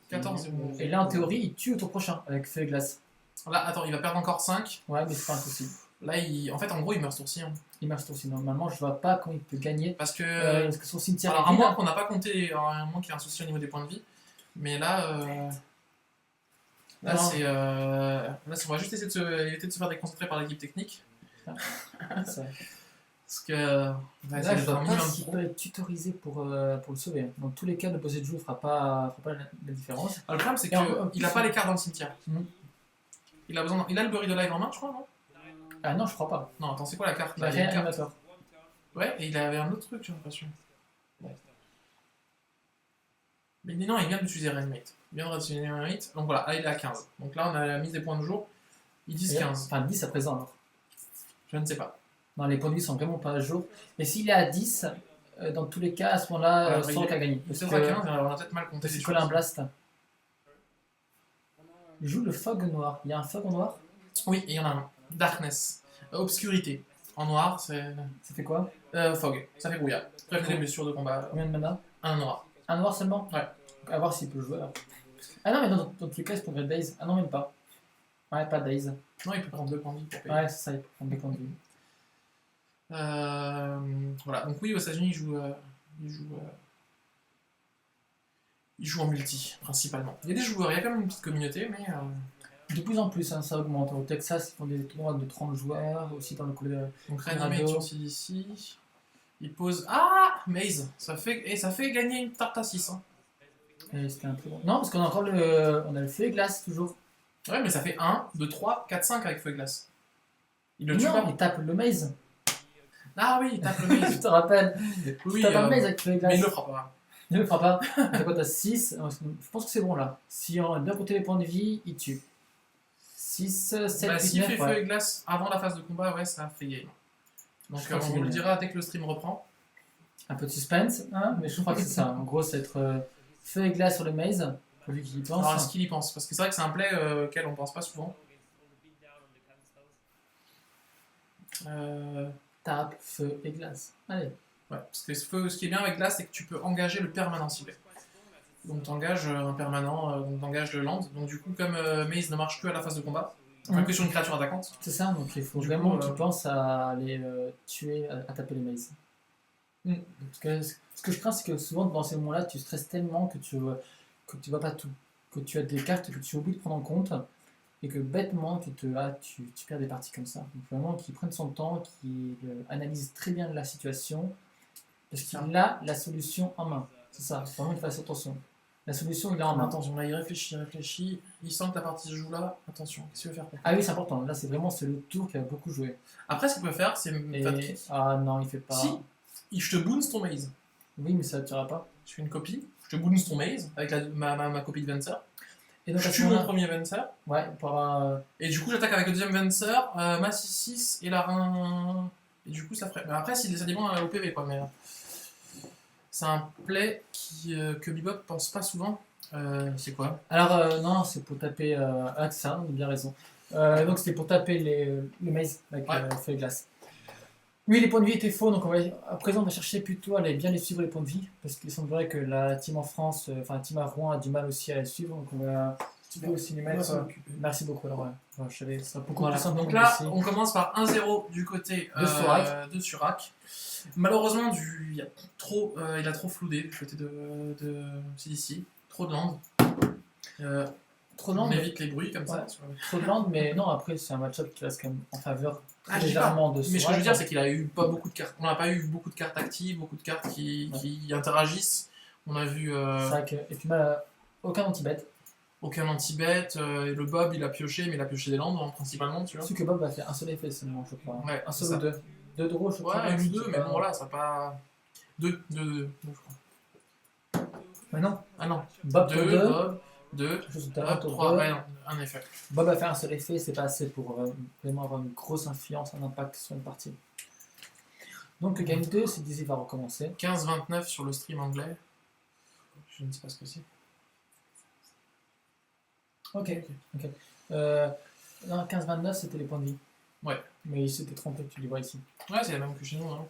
14 et 11. Et là, en théorie, il tue au tour prochain avec Feu et Glace. Là, attends, il va perdre encore 5. Ouais, mais c'est pas impossible. Là, en fait, en gros, il meurt sourcil. Hein. Il meurt sourcil. Normalement, je vois pas comment il peut gagner. Parce que son cimetière. Alors, à moins qu'on n'a pas compté, à moins qu'il y ait un souci au niveau des points de vie. Mais là, c'est. Là, on va juste essayer éviter de se faire déconcentrer par l'équipe technique. Parce que. Là, je vois pas s'il peut être tutorisé pour le sauver. Dans tous les cas, le Boseiju ne fera pas la différence. Alors, le problème, c'est qu'il n'a pas les cartes dans le cimetière. Il a le Bury de Live en main, je crois, non? Ah non, je crois pas. Non, attends, c'est quoi la carte là? Réanimateur. Ouais, et il avait un autre truc, j'ai l'impression. Ouais. Mais non, il vient d'utiliser Reanimate. Il vient d'utiliser Reanimate. Donc voilà, là, il est à 15. Donc là, on a la mise des points de jour. Ils disent 15. Enfin, 10 à présent, alors. Je ne sais pas. Non, les points de vie sont vraiment pas à jour. Et s'il est à 10, dans tous les cas, à ce moment-là, Sorok a gagné. C'est ça, 15, on a peut-être mal compté. C'est un blast. Il joue le fog noir. Il y a un fog en noir? Oui, il y en a un. Darkness. Obscurité. En noir, c'est. Ça fait quoi? Fog. Ça fait brouillard. Prévenez les blessures de combat. Combien de mana? Un noir. Un noir seulement? Ouais. À voir s'il peut jouer alors. Ah non, mais dans tous les cas, c'est pour Days. Ah non, même pas. Ouais, pas Days. Non, il peut prendre 2 points de vie pour payer. Ouais, c'est ça, il peut prendre 2 points de vie. Voilà, donc oui, aux États-Unis, ils jouent en multi, principalement. Il y a des joueurs, il y a quand même une petite communauté, mais. De plus en plus, hein, ça augmente. Au Texas, ils font des tournois de 30 joueurs, aussi dans le collège. Donc Reanimate sur CDC. Il pose. Ah Maze ça fait gagner une tarte à 6. Hein. Et c'était un peu bon. Non, parce qu'on a encore on a le feu et glace toujours. Ouais, mais ça fait 1, 2, 3, 4, 5 avec feu et glace. Il le tue non, pas. il tape le maze. Ah oui, il tape le maze. Je te rappelle. Oui, il tape le maze avec feu et glace. Mais il le fera pas. Il le fera pas. T'as quoi, t'as 6. Je pense que c'est bon là. Si on a bien compté les points de vie, il tue. 6, 7, bah, 8, s'il 9, fait feu et glace avant la phase de combat, ouais, ça fait game. Donc on vous le dira dès que le stream reprend. Un peu de suspense, hein, mais je crois que c'est ça. En gros, c'est être feu et glace sur le maze, pour lui qui y pense. Alors, est-ce qu'il y pense? Parce que c'est vrai que c'est un play auquel on pense pas souvent. Tape, feu et glace. Allez. Ouais, parce que ce qui est bien avec glace, c'est que tu peux engager le permanent ciblé. Donc t'engages un permanent, donc t'engages le land. Donc du coup, comme Maze ne marche que à la phase de combat, enfin que sur une créature attaquante. C'est ça, donc il faut vraiment qu'il pense à aller tuer, à taper les mazes. Parce que ce que je crains, c'est que souvent dans ces moments-là, tu stresses tellement que tu vois pas tout. Que tu as des cartes que tu oublies de prendre en compte et que bêtement tu perds des parties comme ça. Donc vraiment qu'il prenne son temps, qu'il analyse très bien la situation parce qu'il a la solution en main. C'est ça, vraiment qu'il fasse attention. La solution, il est en main. Attention, là il réfléchit, il sent que la partie se joue là, attention, qu'est-ce qu'il veut faire? Ah oui, c'est important, là c'est le tour qui a beaucoup joué. Après, ce qu'il peut faire, c'est. Ah non, il fait pas. Si, je te bounce ton maze. Oui, mais ça ne tirera pas. Je fais une copie, je te bounce ton maze avec ma copie de Venser. Et donc, je tue mon premier Venser. Ouais, et du coup, j'attaque avec le deuxième Venser, ma 6-6 et la rein. Et du coup, ça ferait. Mais après, ça dépend au PV quoi, mais. C'est un play que Bebop pense pas souvent. C'est quoi? Alors, non, c'est pour taper. Ah, c'est ça, on a bien raison. Donc, c'était pour taper le maze avec feu et glace. Oui, les points de vie étaient faux, donc à présent, on va chercher plutôt à bien les suivre, les points de vie, parce qu'il semblerait que la team en France, enfin, la team à Rouen a du mal aussi à les suivre, donc on va aussi les mettre. Merci beaucoup, alors je savais, ça beaucoup plus simple. Donc là, on commence par 1-0 du côté de Surac. Malheureusement, il a trop floudé du côté de CDC. Trop de land. Trop de land. On évite les bruits comme ça. Trop de land, mais non, après, c'est un match-up qui reste quand même en faveur légèrement de Surac. Mais ce que je veux dire, c'est qu'il a eu pas beaucoup de cartes. On n'a pas eu beaucoup de cartes actives, beaucoup de cartes qui interagissent. On a vu. Et puis, aucun anti-bet. Aucun anti-bet, le Bob il a pioché, mais il a pioché des landes principalement, tu vois. Parce que Bob a fait un seul effet seulement, je crois. Ouais, un seul ou deux. Deux drôles, je crois. Ouais, une ou deux, mais bon, voilà, ça pas. Deux, je crois. Mais non. Ah non. Bob 2, Bob, 2, 3, ouais, non, un effet. Bob a fait un seul effet, c'est pas assez pour vraiment avoir une grosse influence, un impact sur une partie. Donc le game 2, c'est Dizzy va recommencer. 15-29 sur le stream anglais. Je ne sais pas ce que c'est. Ok. Non, 15-29, c'était les points de vie. Ouais. Mais il s'était trompé, tu les vois ici. Ouais, c'est la même que chez nous. Hein.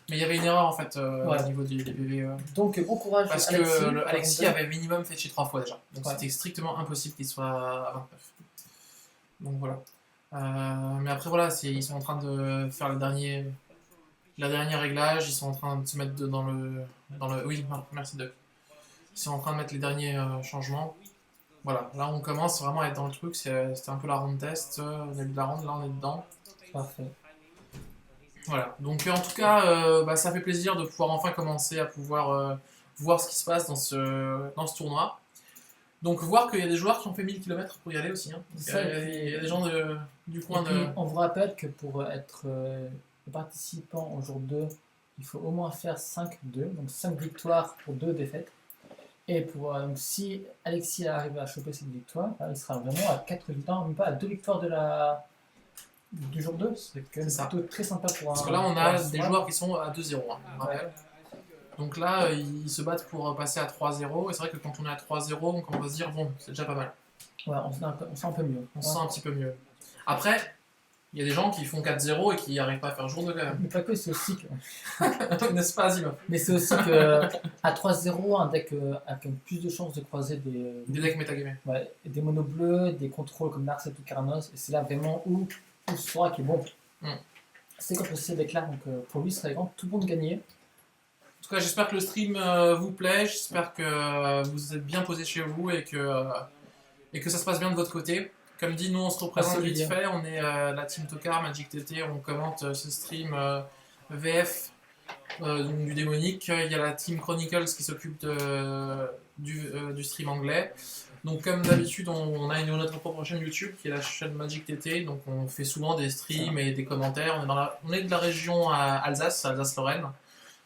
Mais il y avait une erreur en fait au niveau des PV. Donc bon courage. Parce que Alexis avait minimum fetché 3 fois déjà. Donc c'était strictement impossible qu'il soit à 29. Donc voilà. Mais après voilà, ils sont en train de faire la dernière réglage. Ils sont en train de se mettre dans le. Oui, merci Doc. Ils sont en train de mettre les derniers changements. Voilà, là on commence vraiment à être dans le truc, c'était un peu la ronde test, on a eu de la ronde, là on est dedans. Parfait. Voilà, donc en tout cas, ça fait plaisir de pouvoir enfin commencer à pouvoir voir ce qui se passe dans ce tournoi. Donc voir qu'il y a des joueurs qui ont fait 1000 km pour y aller aussi. Hein. Il y a des gens du coin de... On vous rappelle que pour être participant au jour 2, il faut au moins faire 5-2, donc 5 victoires pour 2 défaites. Et si Alexis arrive à choper cette victoire, il sera vraiment à 4 victoires, même pas à 2 victoires de la du jour 2, c'est quand même plutôt très sympa pour Parce que là, on a des joueurs qui sont à 2-0. Hein, ouais. Donc là, ils se battent pour passer à 3-0. Et c'est vrai que quand on est à 3-0, on commence à se dire, bon, c'est déjà pas mal. Ouais, on sent un peu mieux. On se sent un petit peu mieux. Après, il y a des gens qui font 4-0 et qui n'arrivent pas à faire jour de quand même. Mais pas que, c'est aussi que... N'est-ce pas, Azimov? Mais c'est aussi que à 3-0, un deck a quand même plus de chances de croiser des decks métagamés. Ouais, des monos bleus, des contrôles comme Narset ou Karnos. Et c'est là vraiment où Sora qui est bon. C'est contre ces decks-là, donc pour lui, ce serait vraiment tout bon de gagner. En tout cas, j'espère que le stream vous plaît, j'espère que vous êtes bien posé chez vous et que ça se passe bien de votre côté. Comme dit, nous on se représente vite fait, on est la team Tokar, Magic TT, on commente ce stream VF du démonique. Il y a la team Chronicles qui s'occupe du stream anglais. Donc comme d'habitude, on a notre propre chaîne YouTube qui est la chaîne Magic TT, donc on fait souvent des streams et des commentaires. On est de la région Alsace-Lorraine.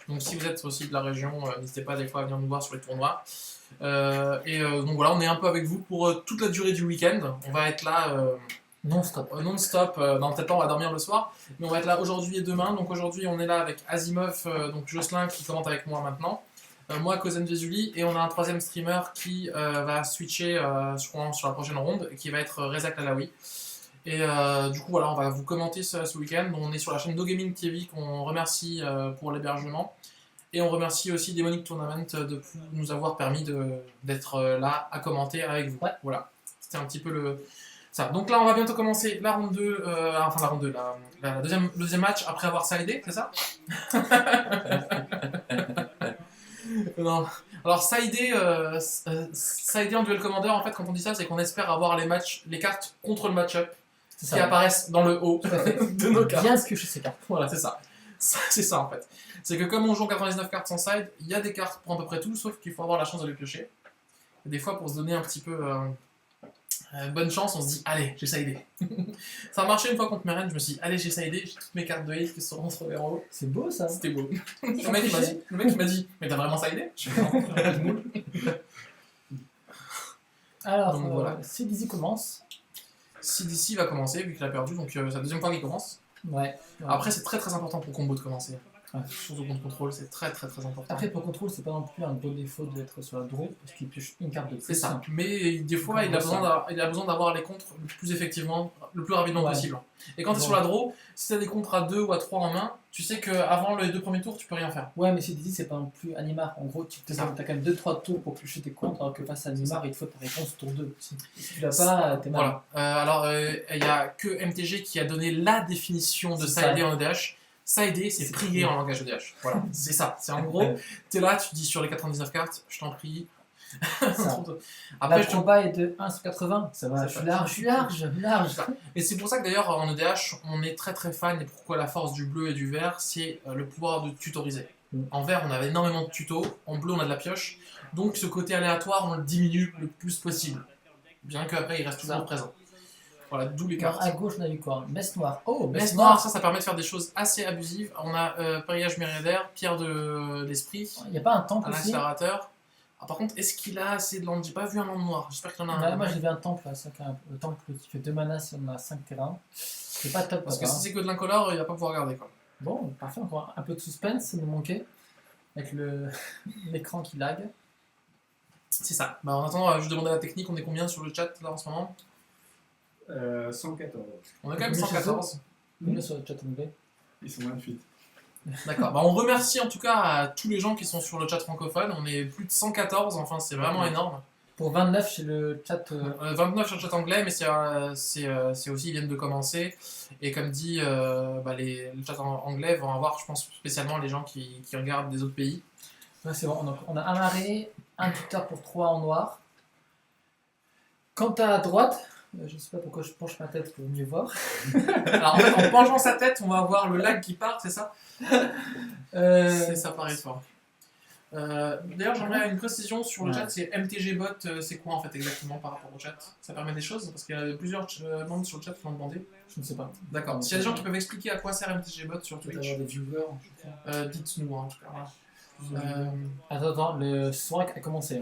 Donc si vous êtes aussi de la région, n'hésitez pas des fois à venir nous voir sur les tournois. Donc voilà, on est un peu avec vous pour toute la durée du week-end. On va être là non-stop. Peut-être pas, on va dormir le soir. Mais on va être là aujourd'hui et demain. Donc aujourd'hui, on est là avec Azimov, donc Jocelyn qui commente avec moi maintenant. Moi, Kozen Vezuli. Et on a un troisième streamer qui va switcher sur la prochaine ronde et qui va être Rezak Lalaoui. Et du coup, voilà, on va vous commenter ce week-end. On est sur la chaîne No Gaming TV qu'on remercie pour l'hébergement. Et on remercie aussi Demonic Tournament de nous avoir permis d'être là à commenter avec vous. Ouais. Voilà, c'était un petit peu ça. Donc là, on va bientôt commencer la ronde 2, la deuxième match après avoir sidé, c'est ça? Non. Alors, sider en duel commander, en fait, quand on dit ça, c'est qu'on espère avoir les cartes contre le match-up qui apparaissent dans le haut de nos cartes. Bien ce que je sais pas. Voilà, c'est ça. C'est ça en fait. C'est que comme on joue 99 cartes sans side, il y a des cartes pour à peu près tout, sauf qu'il faut avoir la chance de les piocher. Et des fois, pour se donner un petit peu bonne chance, on se dit allez, j'ai sidé. Ça a marché une fois contre Meren, je me suis dit allez, j'ai sidé, j'ai toutes mes cartes de hate qui se sont retrouvées en haut. C'est beau ça. C'était beau. Le mec il m'a dit mais t'as vraiment sidé? Je fais non, pas de moule. Alors, voilà. CDC commence. CDC va commencer vu qu'il a perdu, donc c'est la deuxième fois qu'il commence. Ouais. Après, c'est très très important pour combo de commencer. Surtout contre contrôle, c'est très très très important. Après, pour contrôle, c'est pas non plus un beau défaut d'être sur la draw parce qu'il pioche une carte de plus. C'est ça. Mais des fois, il a besoin d'avoir les contres le plus effectivement, le plus rapidement possible. Et quand tu es sur la draw, si tu as des contres à 2 ou à 3 en main, tu sais qu'avant les 2 premiers tours, tu peux rien faire. Ouais, mais CDC, c'est pas non plus Animar. En gros, tu as quand même 2-3 tours pour piocher tes contres, alors que face à Animar, il te faut ta réponse tour 2. Si tu l'as pas, t'es mal. Voilà. Alors, il n'y a que MTG qui a donné la définition de sider en EDH. Sider, c'est prier en langage EDH. Voilà, c'est ça. C'est en gros, t'es là, tu dis sur les 99 cartes, je t'en prie. Après, le combat est de 1 sur 80. Ça va, je suis large. Et c'est pour ça que d'ailleurs, en EDH, on est très très fan. Et pourquoi la force du bleu et du vert, c'est le pouvoir de tutoriser. En vert, on avait énormément de tutos. En bleu, on a de la pioche. Donc, ce côté aléatoire, on le diminue le plus possible. Bien qu'après, il reste toujours présent. Voilà, d'où les cartes. Alors, à gauche, on a eu quoi? Messe noire. Oh, messe noire, ça permet de faire des choses assez abusives. On a Périllage Myriadaire, Pierre d'Esprit. Il n'y a pas un temple aussi? Accélérateur. Ah, par contre, est-ce qu'il a assez de land? J'ai pas vu un land noir. J'espère qu'il en a un. Moi, j'ai vu un temple. Le temple qui fait 2 manas si on a 5 terrains. C'est pas top. Parce que si c'est que de l'incolore, il va pas pouvoir garder quoi. Bon, parfait. Encore un peu de suspense, ça nous manquait. Avec l'écran qui lag. C'est ça. Bah, en attendant, je demandais la technique. On est combien sur le chat là en ce moment? 114. On est quand même 114. Combien sur le chat anglais? Ils sont 28. D'accord. Bah, on remercie en tout cas à tous les gens qui sont sur le chat francophone. On est plus de 114, enfin c'est vraiment énorme. Pour 29 chez le chat... 29 sur le chat anglais, mais c'est aussi, ils viennent de commencer. Et comme dit, le chat anglais vont avoir, je pense, spécialement les gens qui regardent des autres pays. Ouais, c'est bon, donc, on a un maré, un tuteur pour 3 en noir. Quant à droite... je sais pas pourquoi je penche ma tête pour mieux voir. Alors en fait, en penchant sa tête, on va voir le lag qui part, c'est ça? Ça paraît fort. D'ailleurs, j'aimerais une précision sur le chat, c'est MTG Bot, c'est quoi en fait exactement par rapport au chat? Ça permet des choses? Parce qu'il y a plusieurs membres sur le chat qui l'ont demandé. Je ne sais pas. D'accord. S'il y a des gens qui peuvent expliquer à quoi sert MTG Bot sur Twitch, des viewers, dites-nous en tout cas. Attends, le soir a commencé.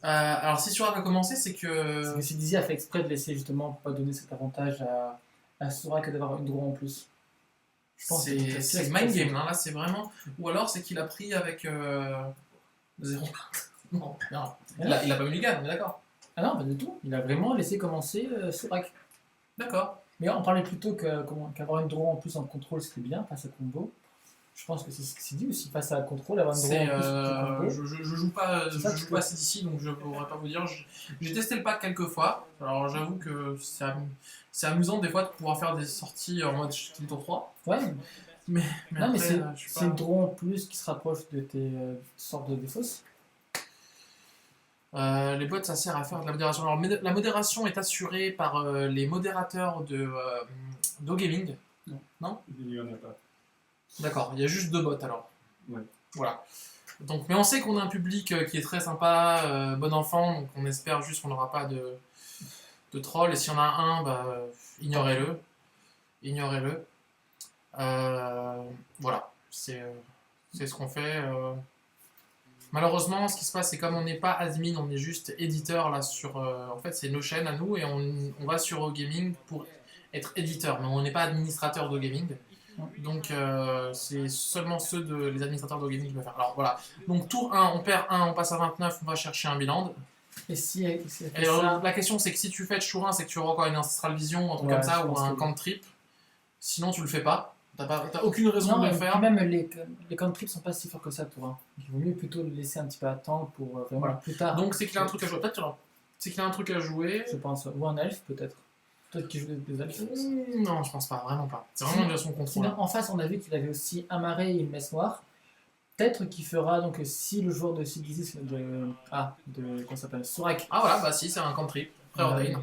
Alors si Surak a commencé, c'est que... C'est que CDZ a fait exprès de laisser justement pas donner cet avantage à Sorak d'avoir une draw en plus. Je pense que c'est mind game, hein, là c'est vraiment. Ou alors c'est qu'il a pris avec 0. Non, il a pas mulligan, on est d'accord. Ah non, pas du tout. Il a vraiment laissé commencer Sorak. D'accord. Mais on parlait plutôt qu'avoir une draw en plus en contrôle c'était bien face à combo. Je pense que c'est ce qui s'est dit aussi face à contrôle, avoir une draw en plus. Je joue pas CDC donc je pourrais pas vous dire. J'ai testé le pack quelques fois. Alors j'avoue que c'est amusant des fois de pouvoir faire des sorties en mode kill tour 3. Ouais. Mais non, après, mais c'est une draw en plus qui se rapproche de tes sortes de défausses. Les bots, ça sert à faire de la modération. Alors, la modération est assurée par les modérateurs d'OGaming. Non. Il n'y en a pas. D'accord, il y a juste 2 bots alors. Ouais. Voilà. Donc, mais on sait qu'on a un public qui est très sympa, bon enfant, donc on espère juste qu'on n'aura pas de troll. Et s'il y en a un, bah, ignorez-le. Ignorez-le. Voilà, c'est ce qu'on fait. Malheureusement, ce qui se passe, c'est comme on n'est pas admin, on est juste éditeur là sur. En fait, c'est nos chaînes à nous et on va sur OGaming pour être éditeur, mais on n'est pas administrateur d'OGaming. Donc, c'est seulement les administrateurs d'OGaming qui peuvent faire. Alors voilà. Donc, tour 1, on perd 1, on passe à 29, on va chercher un bilan. Et la question, c'est que si tu fais tour 1, c'est que tu auras encore une Ancestral Vision, un truc comme ça, ou un cantrip. Sinon, tu le fais pas. T'as aucune raison de le faire. Même les cantrips sont pas si forts que ça pour un. Il vaut mieux plutôt le laisser un petit peu attendre pour vraiment plus tard. Donc c'est qu'il a un truc à jouer. Peut-être c'est qu'il a un truc à jouer. Je pense. Ou un elfe peut-être. Peut-être qu'il joue des elfes. Non, je pense pas. Vraiment pas. C'est vraiment une version contrôle. Sinon, en face, on a vu qu'il avait aussi un marais et une messe noire. Peut-être qu'il fera, donc si le joueur de CDZ comment ça s'appelle Sorak. Ah voilà, bah si, c'est un cantrip. Préordain.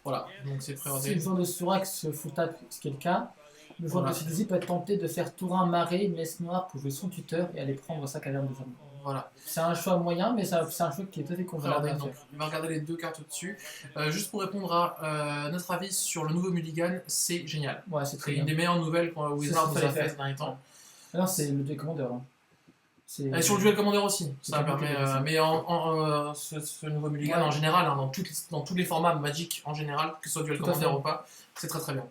Voilà, donc c'est préordain. Si le joueur de Sorak se fout tap, ce qui est le cas, le joueur de CDZ peut être tenté de faire tour 1 marais, une messe noire pour jouer son tuteur et aller prendre sa caverne de jardin. Voilà. C'est un choix moyen, mais c'est un choix qui est tout à fait convenable. Donc, il va regarder les 2 cartes au-dessus. Juste pour répondre à notre avis sur le nouveau mulligan, c'est génial. Ouais, c'est très une des meilleures nouvelles qu'on Wizard nous a fait ces derniers temps. Non, c'est le Duel Commander. Hein. Et sur le Duel Commander aussi, ça permet. Mais ce nouveau mulligan en général, hein, dans tous les formats Magic en général, que ce soit Duel Commander ou pas, c'est très très bien.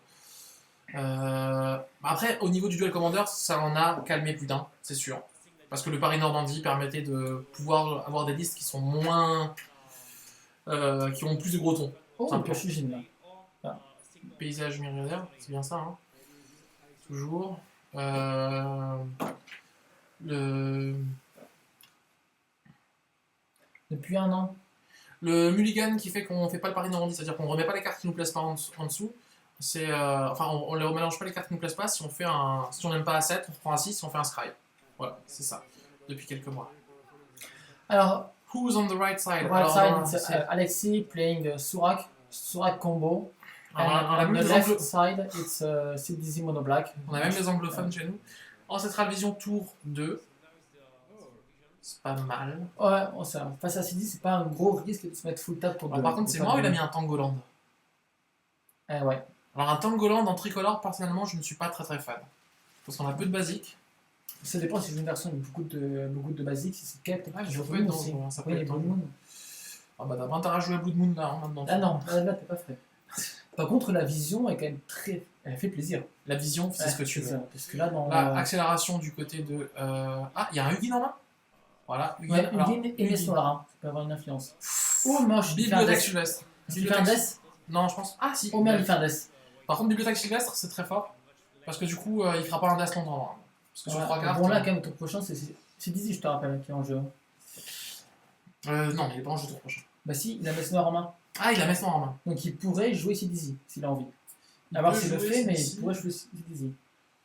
Après, au niveau du Duel Commander, ça en a calmé plus d'un, c'est sûr. Parce que le Paris Normandie permettait de pouvoir avoir des listes qui sont moins. Qui ont plus de gros tons. Oh, un piochigine là. Ah. Paysage myriadaire, c'est bien ça, hein. Toujours. Depuis un an. Le mulligan qui fait qu'on fait pas le Paris Normandie, c'est-à-dire qu'on remet pas les cartes qui nous plaisent pas en dessous. C'est, on ne remélange pas les cartes qui nous plaisent pas. Si on n'aime pas à 7, on reprend à 6, on fait un scry. Voilà, c'est ça, depuis quelques mois. Alors, who's on the right side? Alexis playing Surak combo. On a on the left side, it's CDZ Mono Black. On a même les anglophones chez nous. Ancestral Vision tour 2. C'est pas mal. Ouais, face à CDZ, c'est pas un gros risque de se mettre full tap pour deux. Par contre, c'est moi où il a mis un Tangoland. Ouais. Alors, un Tangoland en tricolore, personnellement, je ne suis pas très très fan. Parce qu'on a peu de basiques. Ça dépend si c'est une version avec beaucoup de basiques, si c'est quête. Ah, je peux être dans ça peut être Blood Moon. Ah bah t'as pas intérêt à jouer à Blood Moon là, maintenant. Ah non, là t'es pas frais. Par contre, la vision est quand même elle fait plaisir. La vision, c'est ce que tu veux. Parce que là, dans accélération du côté de. Ah, il y a un Hugin en main. Voilà, Hugin et Nesnolara, ça peut avoir une influence. Oh, moche. Bibliothèque Sylvestre. Bibliothèque Non, je pense. Ah, si. Oh, merde, il fait un Death. Par contre, Bibliothèque Sylvestre, c'est très fort. Parce que du coup, il fera pas un Death longtemps. Parce que sur 3 cartes. Bon, là, quand même, ton prochain, c'est Dizzy, je te rappelle, qui est en jeu. Non, il est pas en jeu tour prochain. Bah, si, il a Messe Noire en main. Ah, il a Messe Noire en main. Donc, il pourrait jouer Dizzy, s'il a envie. À voir s'il le fait, mais il pourrait jouer Dizzy.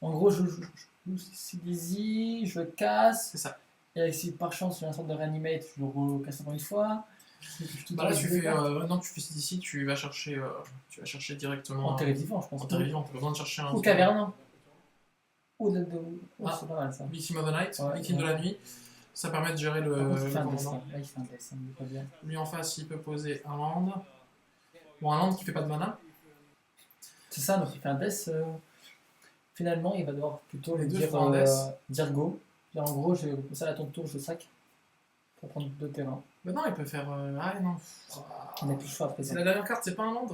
En gros, je joue Dizzy, je casse. C'est ça. Et si par chance, j'ai une sorte de reanimate, je le recasse encore une fois. Bah là, tu fais. Non, tu fais ici, tu vas chercher directement. En télévivant, je pense. En télévivant, t'as besoin de chercher un. Ou caverne. Ou c'est pas mal ça. Victim of the Night, victime de la nuit. Ça permet de gérer le. Là, il fait un test, ça me dit pas bien. Lui en face, il peut poser un land. Bon, un land qui fait pas de mana. C'est ça, donc il fait un death. Finalement, il va devoir plutôt les dire go. En gros, ça à ton tour, je sac. Pour prendre 2 terrains. Mais non, il peut faire. Ah non. On n'a plus le choix après. C'est la dernière carte, c'est pas un land.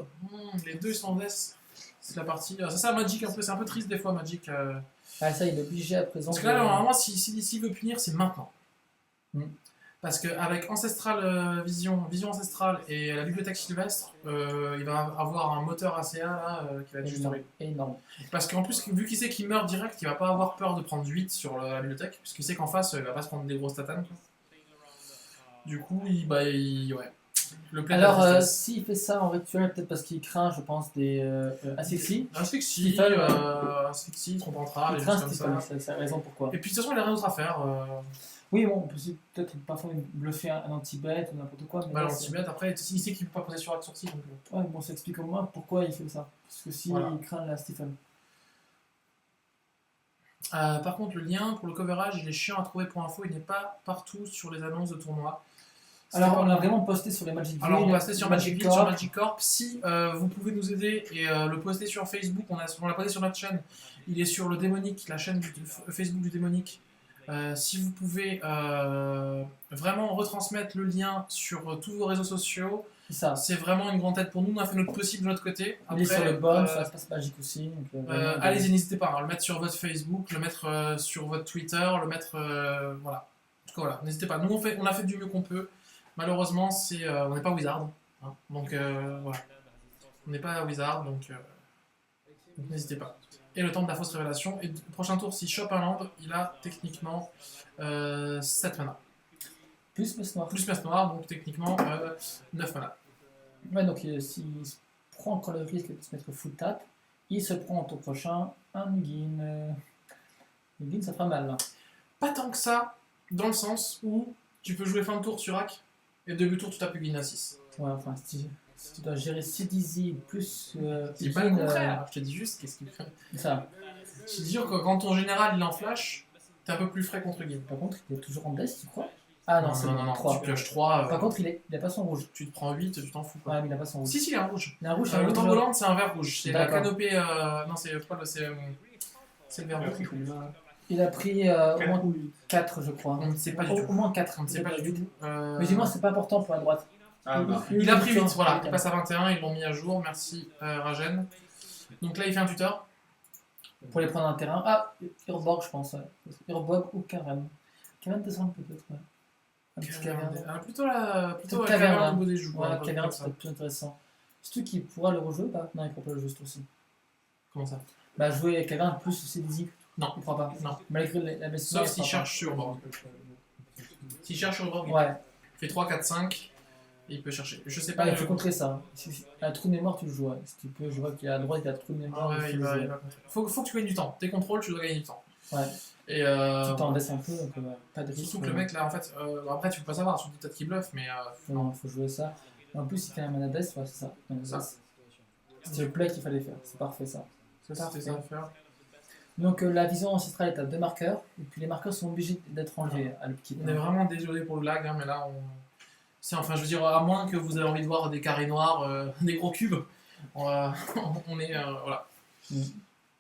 Les deux ils sont en death. C'est la partie. C'est ça, Magic, un peu, c'est un peu triste des fois, Magic. Ah, ça, il est obligé à présent. Parce que là, normalement, s'il veut punir, c'est maintenant. Parce qu'avec Ancestral Vision ancestrale et la bibliothèque sylvestre, il va avoir un moteur ACA là, qui va être juste horrible. Énorme. Parce qu'en plus, vu qu'il sait qu'il meurt direct, il va pas avoir peur de prendre 8 sur la bibliothèque, puisqu'il sait qu'en face, il va pas se prendre des grosses tatanes. Du coup, ouais. Alors, s'il fait ça en rituel, peut-être parce qu'il craint, je pense, des asphyxies. Asphyxie, trompentral, il craint c'est la raison pourquoi. Et puis de toute façon, il a rien d'autre à faire. Oui, bon, on peut peut-être parfois bluffer un anti-bet ou n'importe quoi. Mais l'anti-bet, après, il sait qu'il ne peut pas poser sur la sortie. Donc... Ouais, bon, ça explique au moins pourquoi il fait ça. Parce que s'il craint la Stephen. Par contre, le lien pour le coverage, il est chiant à trouver pour info, il n'est pas partout sur les annonces de tournois. Alors, on l'a vraiment posté sur les Magic Vill. Alors, on l'a posté sur Magic Vill, sur Magic Corp. Si vous pouvez nous aider et le poster sur Facebook, on l'a posté sur notre chaîne. Il est sur le Démonique, la chaîne Facebook du Démonique. Si vous pouvez vraiment retransmettre le lien sur tous vos réseaux sociaux, c'est vraiment une grande aide pour nous. On a fait notre possible de notre côté. Après, sur le bon, ça se passe Magic aussi. Allez-y, n'hésitez pas à le mettre sur votre Facebook, le mettre sur votre Twitter, le mettre. Voilà. En tout cas, voilà, n'hésitez pas. Nous, on a fait du mieux qu'on peut. Malheureusement, on n'est pas Wizard. Hein, donc, voilà. On n'est pas Wizard, donc n'hésitez pas. Et le temps de la fausse révélation. Et le prochain tour, s'il chope un land, il a techniquement 7 mana. Plus Messe Noire. Plus Messe Noire, donc techniquement 9 mana. Ouais, donc s'il prend encore le risque de se mettre full tap, il se prend au tour prochain un Ugin. Ugin, ça fera mal. Là. Pas tant que ça, dans le sens où tu peux jouer fin de tour sur Rack, et début de tour, tu tapes Ugin à 6. Ouais, enfin, si tu dois gérer CDZ plus. C'est pas le contraire, je te dis juste qu'est-ce qu'il fait. Ça. Je te dis que quand ton général il en flash, t'es un peu plus frais contre Ugin. Par contre, il est toujours en death, tu crois? Ah non, c'est non, 3. Tu pioches 3. Par contre, il a pas son rouge. Tu te prends 8, tu t'en fous. Ouais, mais il a pas son rouge. Si, il a un rouge. Il a un rouge, le Tangoland, c'est un vert rouge. C'est la canopée. Non, c'est le vert rouge. Il a pris au moins 4, je crois. On ne sait pas du tout. Au moins 4. On ne sait pas du tout. Mais dis-moi, c'est pas important pour la droite. Il a pris 8, voilà. Il passe à 21, ils l'ont mis à jour. Merci Rajen. Donc là, il fait un tuteur. Pour les prendre un terrain. Ah, Urborg, je pense. Urborg ou Caverne. Caverne descend peut-être, ouais. Plutôt la Caverne au bout des joues. Voilà, Caverne, ça peut être plus intéressant. C'est-tu qui pourra le rejouer ou pas? Non, il ne pourra pas le jouer aussi. Comment ça? Bah, jouer Caverne plus CDZ. Non, il ne pourra pas. Non. Malgré la baisse. Sauf s'il cherche sur Urborg. S'il cherche sur Urborg, ouais. Il fait 3, 4, 5. Et il peut chercher. Je sais pas. Il faut contrer ça. Un trou de mémoire, tu le joues. Ouais. Si tu peux, je vois qu'il a à droite, il a un trou de mémoire. Ouais, faut que tu gagnes du temps. Tes contrôles, tu dois gagner du temps. Ouais. Et tu t'en laisses un peu, donc pas de risque. Surtout que le mec là, en fait, après tu peux pas savoir, surtout peut-être qu'il bluffe, mais. Non, faut jouer ça. En plus, si t'as un mana death, ouais, c'est ça. C'était le play qu'il fallait faire. C'est parfait ça. C'est ça à faire. Donc la vision ancestrale est à 2 marqueurs, et puis les marqueurs sont obligés d'être enlevés à l'upkeep. On est vraiment désolé pour le lag, hein, mais là enfin, je veux dire, à moins que vous ayez envie de voir des carrés noirs, des gros cubes, on est. Voilà.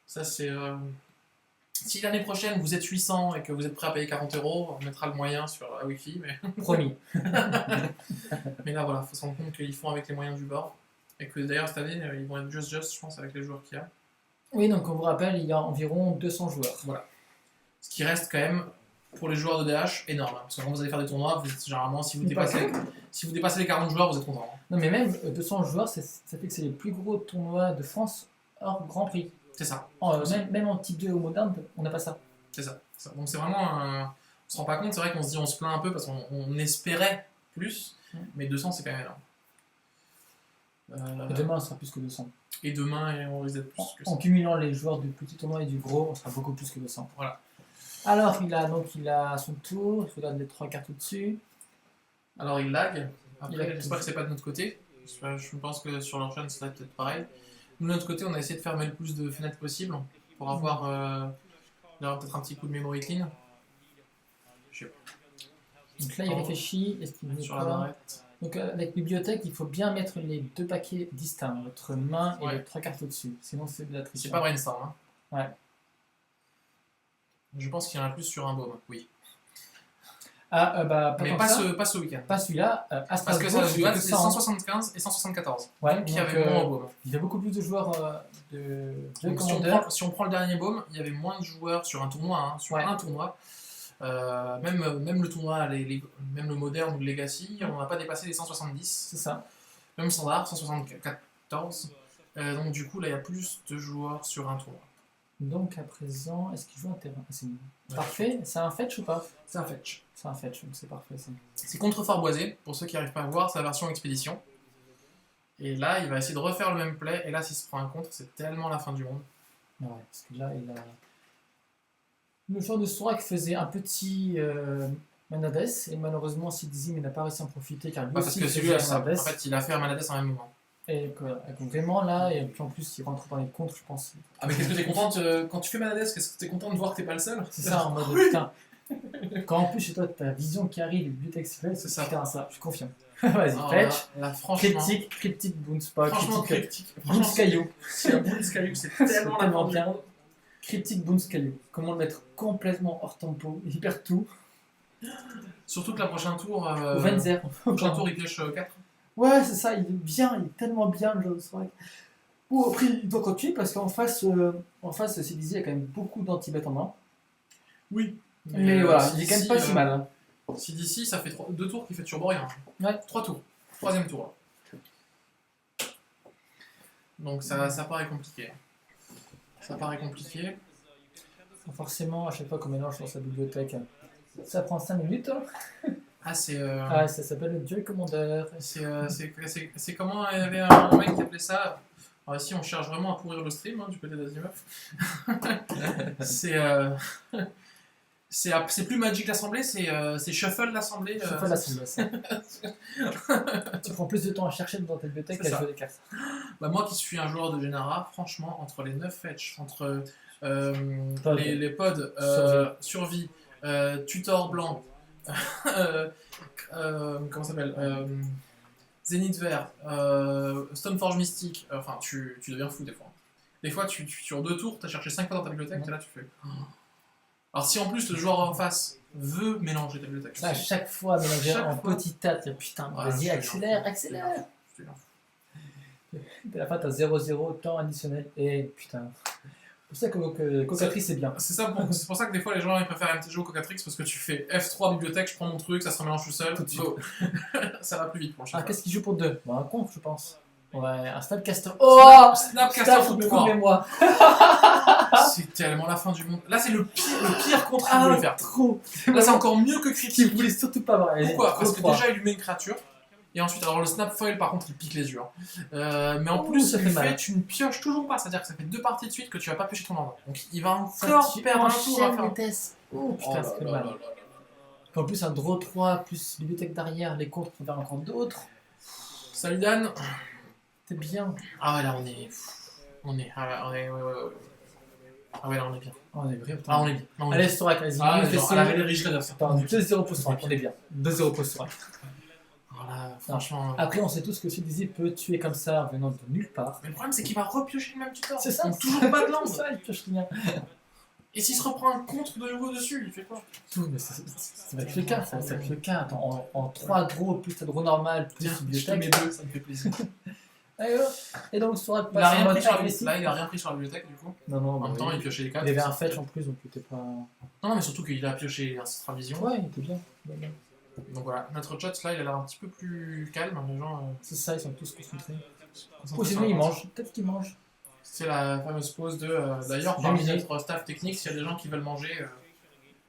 Ça, c'est. Si l'année prochaine vous êtes 800 et que vous êtes prêt à payer 40€, on mettra le moyen sur la Wi-Fi. Mais... Promis. Mais là, voilà, il faut se rendre compte qu'ils font avec les moyens du bord. Et que d'ailleurs, cette année, ils vont être just, je pense, avec les joueurs qu'il y a. Oui, donc on vous rappelle, il y a environ 200 joueurs. Voilà. Ce qui reste quand même, pour les joueurs de DH, énorme. Hein, parce que quand vous allez faire des tournois, généralement, si vous dépassez les 40 joueurs, vous êtes content. Hein. Non, mais même 200 joueurs, ça fait que c'est les plus gros tournois de France hors Grand Prix. C'est ça. Même en type 2 ou moderne, on n'a pas ça. C'est ça. Donc c'est vraiment on se rend pas compte, c'est vrai qu'on se dit, on se plaint un peu parce qu'on espérait plus, mais 200 c'est quand même énorme. Et demain, on sera plus que 200. Et demain, on risque d'être plus que ça. En cumulant les joueurs du petit tournoi et du gros, on sera beaucoup plus que 200. Voilà. Alors, il a son tour, il faut donner les 3 cartes au-dessus. Alors, il lag. Après, j'espère que c'est pas de notre côté. Je pense que sur leur chaîne, c'est peut-être pareil. Nous, de notre côté, on a essayé de fermer le plus de fenêtres possible pour avoir peut-être un petit coup de memory clean. Je sais pas. Donc là, il réfléchit. Est-ce qu'il veut sur la barrette. Donc avec bibliothèque, il faut bien mettre les 2 paquets distincts, votre main et les 3 cartes au-dessus. Sinon, c'est de la triche. C'est pas brainstorm. Hein. Ouais. Je pense qu'il y en a plus sur un baume, oui. Ah, bah, pas Mais tant pas que ça. pas ce week-end. Pas celui-là. À Parce que Strasbourg, celui-là, que c'est 100. 175 et 174. Ouais, Donc il y donc, avait moins au baume. il y a beaucoup plus de joueurs de Donc, commandeurs. si on prend le dernier baume, il y avait moins de joueurs sur un tournoi. Hein, sur Ouais. un tournoi. Même le tournoi, même le moderne ou le Legacy, on n'a pas dépassé les 170. C'est ça. Même standard, 174. Donc du coup, là, il y a plus de joueurs sur un tournoi. Donc à présent, est-ce qu'il joue un terrain? C'est Ouais. parfait. C'est un fetch ou pas? C'est un fetch. C'est un fetch, donc c'est parfait ça. C'est contre Fort Boisé, pour ceux qui n'arrivent pas à voir, c'est la version expédition. Et là, il va essayer de refaire le même play, et là, s'il se prend un contre, c'est tellement la fin du monde. Ouais, parce que là, il a... Le joueur de Sorak faisait un petit Manades, et malheureusement, Sidizim n'a pas réussi à en profiter, car lui Parce aussi que faisait celui-là, un Manades. en fait, il a fait un Manades en même moment. Et donc vraiment là, et puis en plus, il rentre dans les contres, je pense. Ah, mais qu'est-ce que t'es contente quand tu fais Manades, qu'est-ce que t'es content de voir que t'es pas le seul? C'est ça, en mode putain. Quand en plus chez toi, t'as Vision qui arrive, et Bibliothèque Express, C'est ça. Putain, ça, je suis confiant. Vas-y, Alors fetch. là, franchement, Cryptique Boons, pas franchement, Cryptique Franchement, Boons Caillou. c'est un bon Caillou, c'est C'est tellement la tellement fin du bien. monde. Cryptique Boons Caillou. Comment le mettre complètement hors tempo, hyper tout. Surtout que la prochaine tour, Ou Venzer. prochain tour, il pioche 4. Ouais, c'est ça, il est bien, il est tellement bien le jeu de Sorak. Ou après, il doit continuer parce qu'en face, CDZ, il y a quand même beaucoup d'anti-bêtes en main. Oui. Mais voilà, il est quand même pas si mal. Hein. Si d'ici, ça fait 2 tours qu'il fait turbo rien. Ouais. 3 tours. 3ème tour. Là. Donc ça paraît compliqué. Ça paraît compliqué. Forcément, à chaque fois qu'on mélange dans sa bibliothèque, ça prend 5 minutes. Ah, c'est. Ah, ça s'appelle le Joy Commander. C'est comment il y avait un mec qui appelait ça. Alors ici, on cherche vraiment à pourrir le stream du côté d'Asimov. C'est plus Magic l'Assemblée, c'est Shuffle l'Assemblée. Shuffle l'Assemblée, ça. Tu prends plus de temps à chercher dans ta bibliothèque qu'à jouer des cartes. Bah, moi qui suis un joueur de Genara, franchement, entre les 9 fetch, entre les pods, survie, tutor blanc, comment ça s'appelle Zénith vert, Stoneforge mystique, enfin tu deviens fou des fois. Des fois, sur 2 tours, tu as cherché 5 fois dans ta bibliothèque, et là tu fais. Alors si en plus le joueur en face veut mélanger ta bibliothèque. À chaque fois, mélanger en petit tas, putain, Ouais, vas-y, je accélère. te À la fin, t'as 0-0, temps additionnel, et putain. C'est pour ça que Cocatrice c'est bien. C'est pour ça que des fois les gens ils préfèrent MTG au Cocatrix parce que tu fais F3 bibliothèque, je prends mon truc, ça se remélange tout seul, Tout de suite. go. Ça va plus vite pour le Ah, chef. qu'est-ce qu'il joue pour 2? Bon, un contre, je pense. Ouais, un Snapcaster. Oh, Snapcaster Snap, Foot mémoire. C'est tellement la fin du monde. Là c'est le pire contre qu'il voulait faire. Trop. Là c'est encore mieux que Qu'il critique. voulait surtout pas voir. Pourquoi? Parce que déjà il lui met une créature. Et ensuite, alors le snap foil par contre il pique les yeux. Mais en plus, ça il fait fait, mal. tu ne pioches toujours pas, c'est-à-dire que ça fait 2 parties de suite que tu vas pas piocher ton ordre. Donc il va encore Tu perdre un tour à faire. vitesse. Oh putain, ça fait mal. En plus, un draw 3 plus bibliothèque derrière, les contre pour faire encore d'autres. Salut Dan. C'est bien. Ah ouais, là on est. Ouais. Ah ouais, là on est bien. Oh, on est vrai, putain. Ah on est bien. Là, on est Allez, bien. Storak, vas-y. Ah, fais genre, ça. à la Valérie Schrader. Attends, 2-0 pour Storak, on est bien. 2-0 pour Storak. Voilà, franchement. Après, on sait tous que Sidizzy peut tuer comme ça, venant de nulle part. Mais le problème c'est qu'il va repiocher le même tuteur. C'est ça. Donc, toujours pas de C'est lande. ça, il pioche rien. Et s'il se reprend un contre de nouveau dessus, il fait quoi? Tout, mais ça va être le cas, ça va être le cas. Attends, en 3 draws, plus ta draw normale, plus Tiens, je te bibliothèque. mets 2, ça me fait plaisir. Et donc, Storak Il a passe en rien mode pris sur la agressif. Là, il a rien pris sur la bibliothèque du coup. Non, En même temps, il piochait les 4. il avait un fetch en plus, donc il était pas. Non, mais surtout qu'il a pioché Ancestral Vision. Ouais, il était bien. Donc voilà, notre chat là, il a l'air un petit peu plus calme. Les gens. C'est ça, ils sont tous concentrés. sont Ou tous sinon, ils en- mangent. Peut-être qu'ils mangent. C'est la fameuse pause de. D'ailleurs, J'ai parmi misé. notre staff technique, s'il y a des gens qui veulent manger,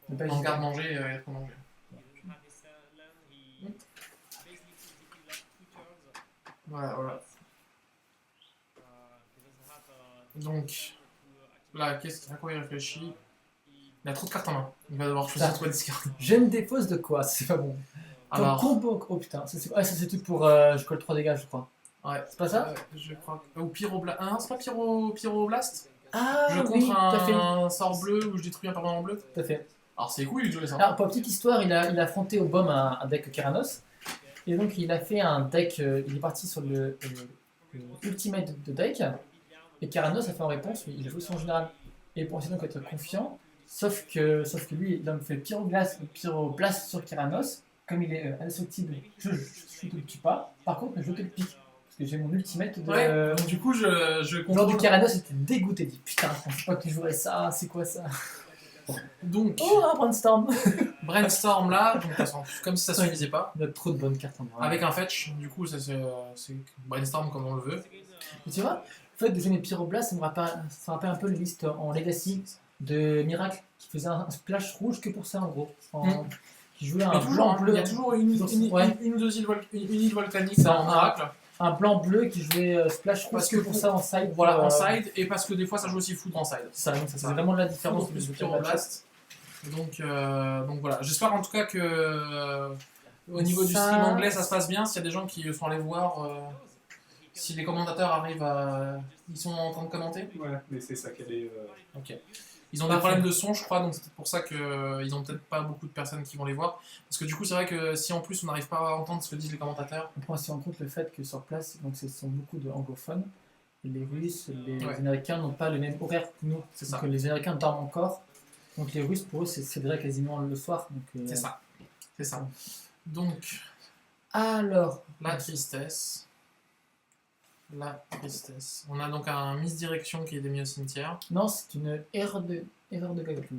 Mais pas on hésiter. garde manger et être mangé. Voilà. Donc, là, à quoi il réfléchit? Il a trop de cartes en main. Il va devoir choisir Ça. quoi discarder. Je me dépose de quoi? C'est pas bon. Comme Alors, combo. Oh putain, ça c'est tout pour. Je colle 3 dégâts, je crois. ouais. C'est pas ça? Je crois que. Ou Pyroblast. Ah, c'est pas Pyroblast? Ah, Je oui, contre tout à fait. un sort bleu où je détruis un permanent bleu. Tout à fait. Alors, c'est cool, il joue les sorts. Alors, pour la petite histoire, il a affronté au BOM un deck Keranos. Et donc, il a fait un deck. Il est parti sur le ultimate de deck. Et Keranos a fait en réponse, il a joué son général. Et pour essayer donc d'être confiant, Sauf que lui, il me fait pyroblast sur Kyranos. Comme il est indestructible, je te le tue pas. Par contre, je te le pique. Parce que j'ai mon ultimate de. Ouais, donc du coup, je Lors contrôle. du Kyranos, était dégoûté. Il dit putain, je pense pas que je jouerais ça, c'est quoi ça? Donc, Oh, un Brainstorm. Brainstorm là, donc, comme si ça suffisait pas. Il a trop de bonnes cartes en vrai. Avec un fetch, du coup, c'est Brainstorm comme on le veut. Et tu vois, le fait de jouer mes pyroblasts, ça me rappelle un peu le liste en Legacy de Miracle qui faisait un splash rouge que pour ça en gros. Qui jouait un blanc bleu. Il y a toujours une ou deux îles volcaniques dans Miracle. Un blanc bleu qui jouait splash rouge que pour ça en side. Voilà, en side, et parce que des fois ça joue aussi foudre en side. Ça c'est vraiment la différence plus pyroblast. Donc voilà, j'espère en tout cas que au niveau du stream anglais ça se passe bien. S'il y a des gens qui sont allés voir, si les commentateurs arrivent à. Ils sont en train de commenter. Ouais, mais c'est ça qu'elle est. Ok. Ils ont des problèmes de son, je crois, donc c'est pour ça qu'ils ont peut-être pas beaucoup de personnes qui vont les voir. Parce que du coup, c'est vrai que si en plus on n'arrive pas à entendre ce que disent les commentateurs. On prend aussi en compte le fait que sur place, donc ce sont beaucoup d'anglophones. Les Russes, les Américains n'ont pas le même horaire que nous. C'est ça. Donc les Américains dorment encore. Donc les Russes, pour eux, c'est déjà quasiment le soir. C'est ça. C'est ça. Donc. Alors. La tristesse. La tristesse. On a donc un misdirection qui est mis au cimetière. Non, c'est une erreur de calcul.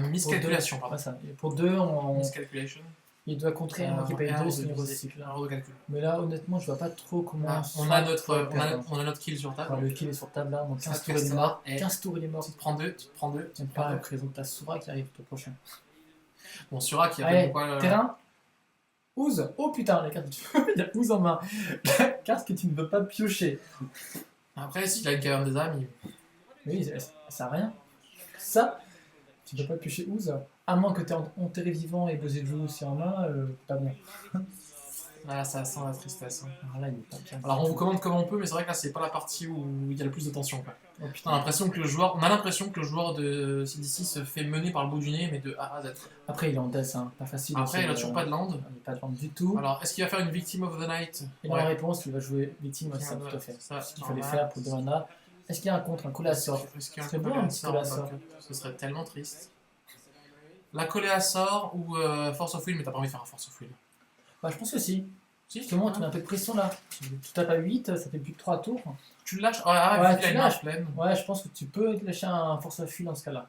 Miscalculation, pardon. Ça. Pour deux, Miscalculation. Il doit contrer un qui paye 2, c'est une recycle. Un de calcul. Mais là, honnêtement, je vois pas trop comment. On a notre kill sur table. Enfin, le kill est sur table là, donc 15 tours il est mort. 15 tours il est mort. Tu te prends deux. Tu me pas présente ta Sura qui arrive au prochain. Bon, Sura qui arrive pourquoi. Terrain Ooze. Oh putain, la carte, il y a Ooze en main. La carte que tu ne veux pas piocher. Après, s'il a une caverne des âmes, Oui, ça sert à rien. Ça, tu ne peux pas piocher Ooze. À moins que tu aies enterré vivant et posé le jeu aussi en main, pas bien. Ah, ça sent la tristesse. Alors là, il est pas bien. Alors on vous commande comme on peut, mais c'est vrai que là, c'est pas la partie où il y a le plus de tension. Quoi. Oh, on a l'impression que le joueur de CDC se fait mener par le bout du nez, mais de A à Z. Après, il est en death, hein, pas facile. Après, il a toujours pas de land. Il n'a pas de land du tout. Alors, est-ce qu'il va faire une Victim of the Night? Et dans la réponse, il va jouer Victim of the Night, tout à fait. C'est ce qu'il fallait faire pour Dorana. Est-ce qu'il y a un contre, un Coléassor? C'est bon, un petit Coléassor. Ce serait tellement triste. La Coléassor ou Force of Will, mais t'as pas envie de faire un Force of Will? Bah, je pense que si. Si, justement, tu mets un peu de pression là. Tu tapes à 8, ça fait plus que 3 tours. Tu le lâches? Ouais, tu lâches pleine. Ouais, je pense que tu peux lâcher un Force of Will dans ce cas-là.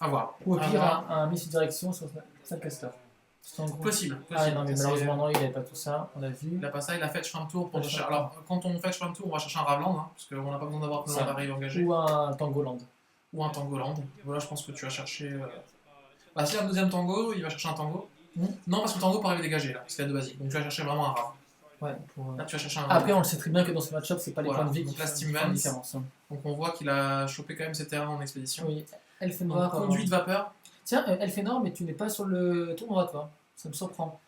À voir. Ou au pire, un Miss Direction sur 5 casters. Possible. Ah non, mais malheureusement, non, il n'avait pas tout ça, on l'a vu. Il a pas ça, il a fait fin de tour pour chercher. Alors, quand on fait fin de tour, on va chercher un Ravland, hein, parce qu'on n'a pas besoin d'avoir besoin d'arriver engagé. Ou un Tangoland. Ou un Tangoland. Voilà, je pense que tu vas chercher. Bah, s'il y a un deuxième tango, il va chercher un tango. Non, parce que le tango peut arriver dégagé là, parce qu'il y a deux basiques. Donc tu vas chercher vraiment un rare. Ouais, là, tu vas chercher un après, on le sait très bien que dans ce match-up, c'est pas les voilà. points de vie qui font la différence. Donc on voit qu'il a chopé quand même ses terrains en expédition. Oui, Elfenor. Conduite vapeur. Tiens, Elfenor, mais tu n'es pas sur le tournoi, toi. Ça me surprend.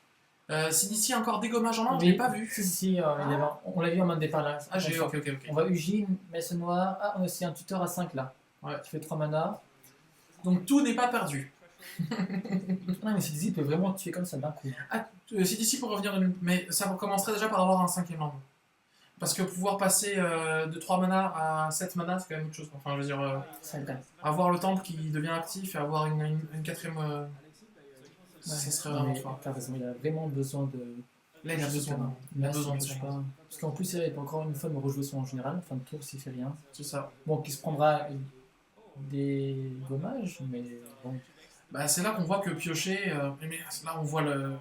Si d'ici encore dégommage en main, je l'ai pas vu. Si, on l'a vu en main de départ là. Ah, j'ai ok. On voit Eugene, Messe Noire. Ah, on a aussi un tuteur à 5 là. Ouais. Qui fait 3 mana. Donc tout n'est pas perdu. Non, mais CDC peut vraiment tuer comme ça d'un coup. Ah, CDC pour revenir, mais ça commencerait déjà par avoir un 5ème land. Parce que pouvoir passer de 3 mana à 7 mana, c'est quand même autre chose. Enfin, je veux dire, avoir le temple qui devient actif et avoir une 4ème. Ça serait vraiment fort. T'as raison, il a vraiment besoin de. Là, il a besoin. Il a besoin de ça. Parce qu'en plus, il peut encore une fois me rejouer son en général, fin de tour s'il fait rien. C'est ça. Bon, qui se prendra des dommages, mais bon. Bah, c'est là qu'on voit que piocher. Mais là, on voit le.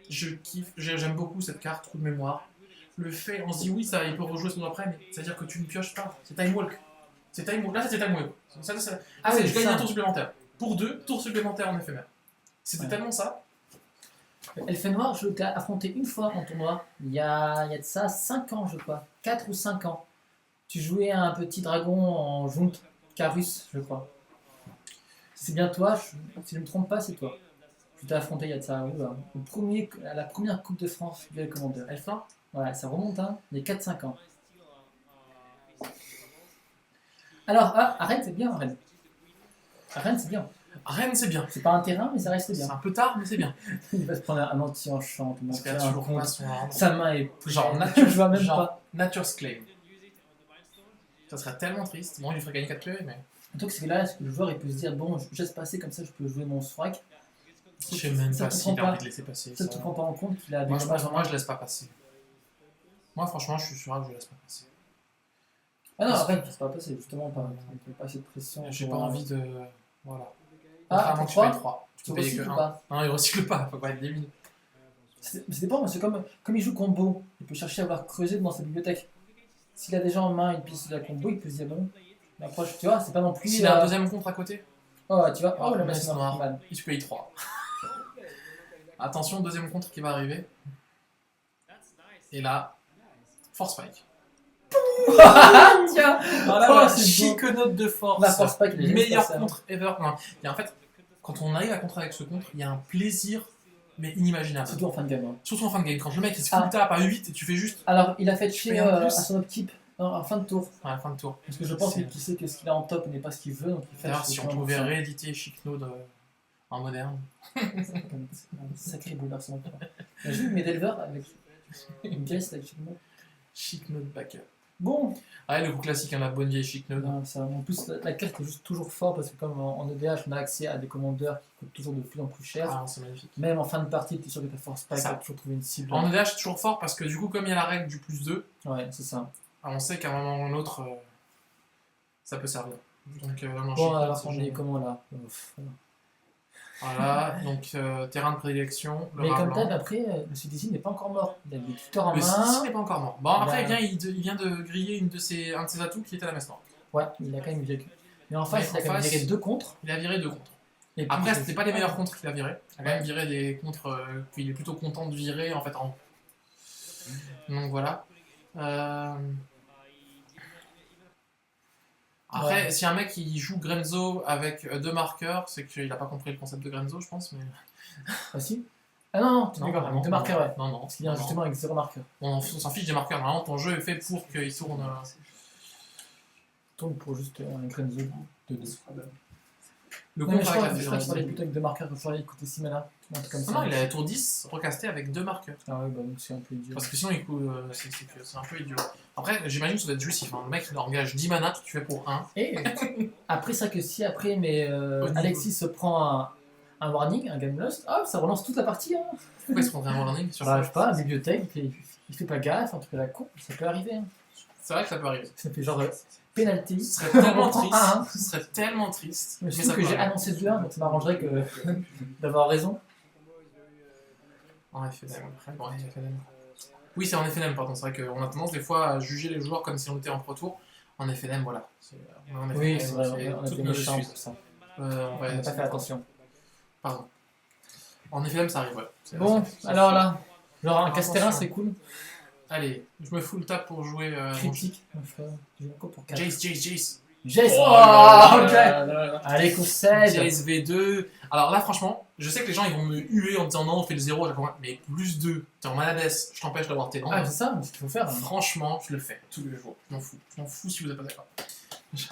Je kiffe, j'aime beaucoup cette carte, trou de mémoire. Le fait, on se dit oui, ça, il peut rejouer son après, mais c'est-à-dire que tu ne pioches pas. C'est time walk. C'est time walk. Là, c'était time walk. Je gagne un tour supplémentaire. Pour 2 tours supplémentaires en éphémère. C'était tellement ça. Elfenor, je l'ai affronté une fois en tournoi, il y a de ça 5 ans, je crois. 4 ou 5 ans. Tu jouais à un petit dragon en Junt Carus, je crois. C'est bien toi, si je ne me trompe pas, c'est toi. Je t'ai affronté il y a de ça, à la première Coupe de France du Commander. Elfenor, voilà, ça remonte, hein, il y a 4-5 ans. Alors, Arène, c'est bien, Arène. Arène, c'est bien. Rennes, c'est bien. C'est pas un terrain, mais ça reste bien. C'est un peu tard, mais c'est bien. Il va se prendre un anti-enchant. Parce qu'il a toujours pas sa main est. Genre, je vois même pas. Nature's Claim. Ça serait tellement triste. Bon, il lui ferait gagner 4 clés, mais. Le truc, c'est que là, le joueur il peut se dire bon, je laisse passer comme ça, je peux jouer mon strike. Je sais même pas s'il a envie de laisser passer. Ça, tu prends pas en compte qu'il a des moi, je laisse pas passer. Moi, franchement, je suis sûr que je laisse pas passer. Ah non, après, c'est pas passer, justement, pas assez de pression. J'ai pas envie de. Voilà. Ah, tu payes 3. Tu recycles ou pas? Non, il recycle pas, faut pas être débile. C'est dépend, c'est comme il joue combo, il peut chercher à avoir creusé dans sa bibliothèque. S'il a déjà en main une pièce de la combo, il peut se dire bon, l'approche, tu vois, c'est pas non plus. S'il a un deuxième contre à côté. Oh, tu vois, la messe noire. Et tu payes 3. Attention, deuxième contre qui va arriver. Et là, Force Spike. Tiens, voilà, chic note de force. La Force Spike, meilleur contre ever. Non. Et en fait, quand on arrive à contre avec ce contre, il y a un plaisir, mais inimaginable. Surtout en fin de game. Hein. Surtout en fin de game, quand le mec il se full tap à 8 et tu fais juste. Alors, il a fait chier à son upkeep en fin de tour. Ouais, fin de tour. Parce que je pense qu'il sait que ce qu'il a en top n'est pas ce qu'il veut. Donc il fait. D'ailleurs, si on pouvait rééditer Chic Node en moderne. Un sacré bouleversement. J'ai vu mes Delver avec une pièce avec Chic Node. Chic Node backup. Bon. Ah, le coup classique, la bonne vieille Chic Node. En plus, la carte est juste toujours fort parce que comme en EDH, on a accès à des commandeurs qui coûtent toujours de plus en plus cher. Ah, c'est magnifique. Même en fin de partie, tu es sûr que ta Force Spike va toujours trouver une cible. En EDH, c'est toujours fort parce que du coup, comme il y a la règle du plus 2, ouais, c'est ça. On sait qu'à un moment ou un autre, ça peut servir. Donc, bon, alors on est comment là? Voilà, donc terrain de prédilection. Mais comme d'hab, après, le CDC n'est pas encore mort. Il a des tuteurs en main. Le CDC n'est pas encore mort. Bon, après, il vient de griller un de ses atouts qui était la messe noire. Ouais, il a quand même viré. Mais en face, il a quand même viré 2 contres. Il a viré 2 contres. Et après, c'était pas les meilleurs contres qu'il a viré. Il a quand même viré des contres qu'il est plutôt content de virer en fait en. Donc voilà. Après, si un mec il joue Grenzo avec 2 marqueurs, c'est qu'il a pas compris le concept de Grenzo, je pense. Mais... Ah si. Ah non, tu d'accord, avec 2 marqueurs, ouais. Non. Parce qu'il vient justement avec 0 marqueur. On s'en fiche des marqueurs, normalement ton jeu est fait pour qu'il tourne. Tourne pour juste un Grenzo de 2. Le contre avec la je crois qu'il parlait plutôt avec 2 marqueurs, que il coûtait 6 mana. Non, il a tour 10 recasté avec 2 marqueurs. Ah ouais, bah donc c'est un peu idiot. Parce que sinon, il coûte, c'est un peu idiot. Après, j'imagine que ça doit être jouissif. Hein. Le mec, il engage 10 mana, tu fais pour 1. Et après, ça que si après, mais Alexis se prend un warning, un game lost, hop, ça relance toute la partie. Hein. Pourquoi il se prendrait un warning sur je sais pas, la bibliothèque, il fait pas gaffe, un truc à la con, ça peut arriver. Hein. C'est vrai que ça peut arriver. Ça fait genre penalty. Ce serait tellement triste. Ce serait tellement triste. Mais je trouve que j'ai annoncé 2-1, donc ça m'arrangerait que d'avoir raison. En FNM. Oui, c'est en FNM, pardon. C'est vrai qu'on a tendance des fois à juger les joueurs comme si on était en Pro Tour. En FNM, voilà. Oui, c'est vrai, on a été méchants pour ça. On n'a pas fait attention. Pardon. En FNM, ça arrive, ouais. Bon, alors là, genre un Casterin, c'est cool. Allez, je me fous le tap pour jouer. Critique. Jace. Jace. Oh, ok. Allez, conseil. Jace V2. Alors là, franchement, je sais que les gens ils vont me huer en me disant non, on fait le 0, mais plus 2, t'es en Manades, je t'empêche d'avoir tes dents. Ah, c'est ça, c'est ce qu'il faut faire. Hein. Franchement, je le fais tous les jours. Je m'en fous si vous n'êtes pas d'accord.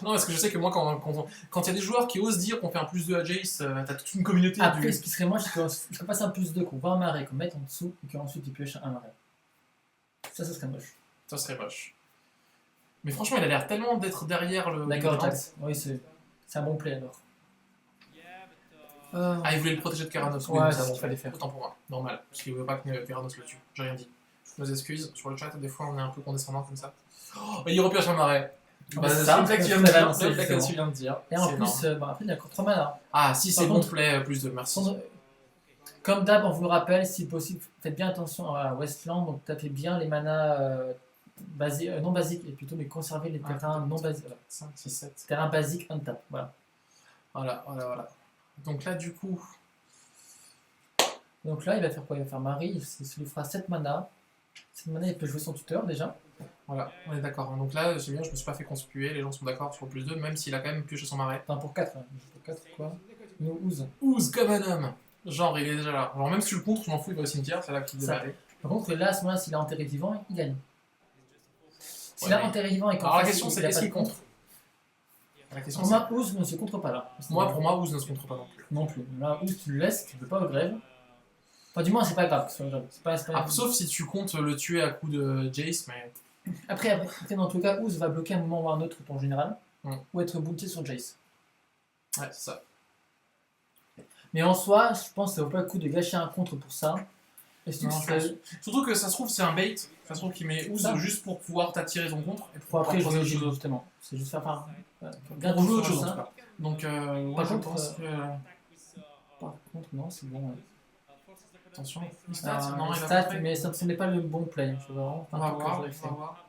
Non, parce que je sais que moi, quand il y a des joueurs qui osent dire qu'on fait un plus 2 à Jace, t'as toute une communauté. Après, ce qui serait moi, je peux passer un plus 2, qu'on voit un marais, qu'on mette en dessous, et qu'ensuite il pioche un marais. Ça serait moche. Ça serait moche. Mais franchement, il a l'air tellement d'être derrière le. D'accord, Jax. Oui, c'est un bon play alors. Ah, il voulait le protéger de Keranos. Ouais, ça fallait faire. Autant pour moi, normal. Parce qu'il veut pas que Keranos le tue. J'ai rien dit. Je me excuse. Sur le chat, des fois, on est un peu condescendant comme ça. Oh, il repioche un marais. Bah, c'est ça, que tu viens de dire. Et en plus, après, il a contre 3 mana. Ah, si c'est bon play, plus de merci. Comme d'hab, on vous le rappelle, si possible, faites bien attention à Westland, donc tapez bien les manas non basiques, et plutôt mais conservez les terrains non basiques. 5, 6, 7. Terrain basique, untap, voilà. Voilà. Donc là, du coup... Donc là, il va faire quoi? Il va faire Marie, il lui fera 7 mana. 7 mana, il peut jouer son tuteur déjà. Voilà, on est d'accord. Donc là, c'est bien, je me suis pas fait conspuer, les gens sont d'accord sur le plus 2, même s'il a quand même pioché son marais. Enfin, pour 4, hein. Pour 4 quoi? Nous, Ouz comme un homme. Genre, il est déjà là. Genre, même si tu le contre, je m'en fous, il va au cimetière, c'est là qu'il doit aller. Par contre, là, à ce moment-là, s'il a enterré vivant, il gagne. S'il a enterré vivant et qu'en alors, la question, c'est qu'est-ce qu'il contre? Pour moi, Ouz ne se contre pas là. Pour moi, Ouz ne se contre pas non plus. Non plus. Là, Ouz, tu le laisses, tu ne peux pas au grève. Enfin, du moins, c'est pas grave. Sauf si tu comptes le tuer à coup de Jace, mais. Après, dans tout cas, Ouz va bloquer un moment ou un autre ton général, ou être bounté sur Jace. Ouais, c'est ça. Mais en soi, je pense que ça vaut pas le coup de gâcher un contre pour ça. Et Non, surtout que ça se trouve, c'est un bait. Ça se trouve qu'il met Ooze juste pour pouvoir t'attirer ton contre. Et pour après jouer autre chose. justement. C'est juste faire part. Pour jouer autre chose en tout cas. Donc, Par je contre, pense que. Par contre, non, c'est bon. Ouais. Attention, les stats, non, il va stats, montrer. mais ça n'est pas le bon play. Je veux vraiment On va voir, on va voir.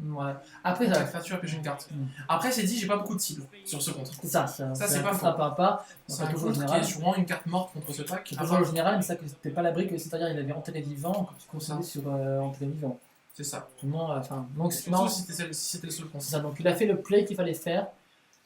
Ouais. Après, tu as pêché une carte. Après, c'est dit, j'ai pas beaucoup de cibles sur ce contre. Ça c'est pas faux. C'est toujours le général. Qui est souvent une carte morte contre ce pack. C'est toujours le général, mais ça, que c'était pas l'abri que c'est-à-dire il avait enterré vivant quand tu consommais sur enterré vivant. C'est ça. Donc, surtout si c'était le seul contre. C'est ça, donc il a fait le play qu'il fallait faire.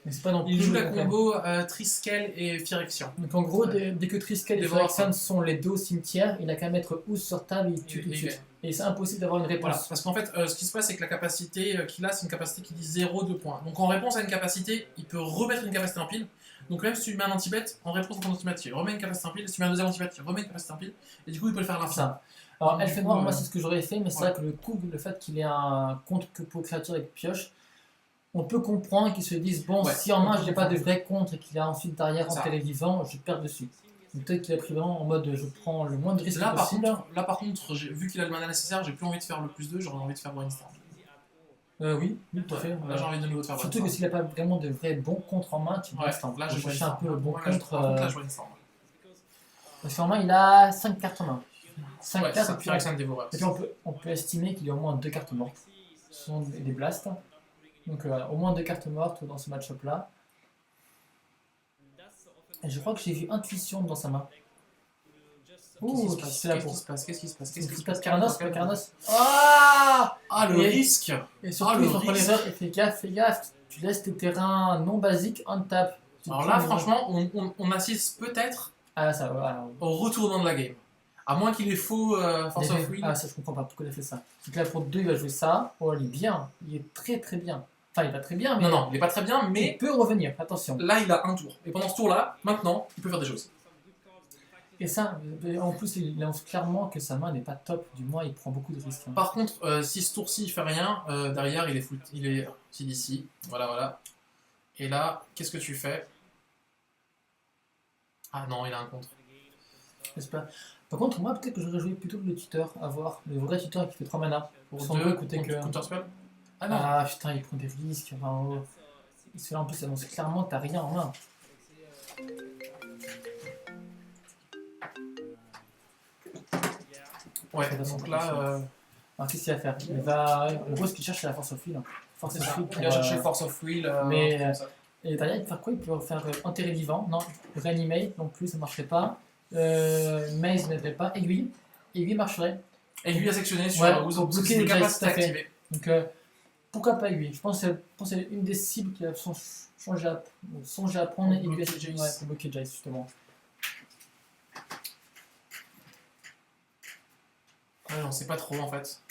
Mais c'est pas non plus. Il joue la combo Triskel et Phyrexian. Donc en gros, dès que Triskel et Phyrexian sont les deux au cimetière, il a qu'à mettre Ooze sur table et il tue tout de suite. Et c'est impossible d'avoir une réponse. Voilà, parce qu'en fait, ce qui se passe, c'est que la capacité qu'il a, c'est une capacité qui dit 0,2 points. Donc en réponse à une capacité, il peut remettre une capacité en pile. Donc même si tu lui mets un anti-bet, en réponse à ton anti-bet, il remet une capacité en pile. Si tu mets un deuxième anti-bet, il remet une capacité en pile. Et du coup, il peut le faire à l'infini. Alors Elfe Noir, moi c'est ce que j'aurais fait, mais c'est vrai que le fait qu'il ait un contre que pour créature avec pioche, on peut comprendre qu'ils se disent bon, si en main je n'ai pas de vrai contre et qu'il a ensuite derrière enterré vivant, je perds dessus. Peut-être qu'il a pris vraiment en mode je prends le moins de risques possible. Là par contre, vu qu'il a le mana nécessaire, j'ai plus envie de faire le +2, j'aurais envie de faire Brainstorm. Oui, tout à fait. Là j'ai envie de nouveau de faire Surtout que s'il n'a pas vraiment de vrais bons contre en main, tu Brainstorm. Là je cherche un peu bon contre. Là je Brainstorm. Parce qu'en main il a 5 cartes en main. 5 cartes et puis on peut estimer qu'il y a au moins 2 cartes mortes. Ce sont des blasts. Donc au moins 2 cartes mortes dans ce match-up là. Et je crois que j'ai vu Intuition dans sa main. Qu'est-ce qui se passe Carnos. Ah, le risque. Et surtout, il faut prendre l'erreur et fais gaffe. Tu laisses tes terrains non basiques on tap. Alors là, franchement, on assiste peut-être au retournant de la game. À moins qu'il ait faux Force of Will. Ah, ça je comprends pas pourquoi il a fait ça. C'est que là, pour 2, il va jouer ça. Oh, il est bien. Il est très très bien. Enfin, il est pas très bien, mais. Non, il est pas très bien, mais. Il peut revenir, attention. Là, il a un tour. Et pendant ce tour-là, maintenant, il peut faire des choses. Et ça, en plus, il annonce clairement que sa main n'est pas top. Du moins, il prend beaucoup de risques. Par contre, si ce tour-ci il fait rien, derrière, il est CDC. Voilà. Et là, qu'est-ce que tu fais? Ah non, il a un contre. J'espère. Par contre, moi, peut-être que j'aurais joué plutôt le tuteur à voir. Le vrai tuteur qui fait 3 mana. Pour 2, coûter que. Counter spell. Ah non. Ah putain, il prend des risques. Enfin, celui-là en plus, ça annonce clairement que t'as rien en main. Ouais, donc là. Alors, qu'est-ce qu'il va faire? Il va. En gros, ce qu'il cherche, c'est la Force of Will. Il va chercher Force of Will. Mais. Et derrière, il peut faire quoi? Il peut faire enterrer vivant. Non, Reanimate non plus, ça marcherait pas. Maze n'aiderait pas. Aiguille marcherait. Aiguille à sectionner sur pour bloquer les capacités activées. Donc pourquoi pas aiguille? Je pense que c'est une des cibles qui a songé à prendre aiguille à sectionner pour bloquer Jace justement. Ouais, on sait pas trop en fait.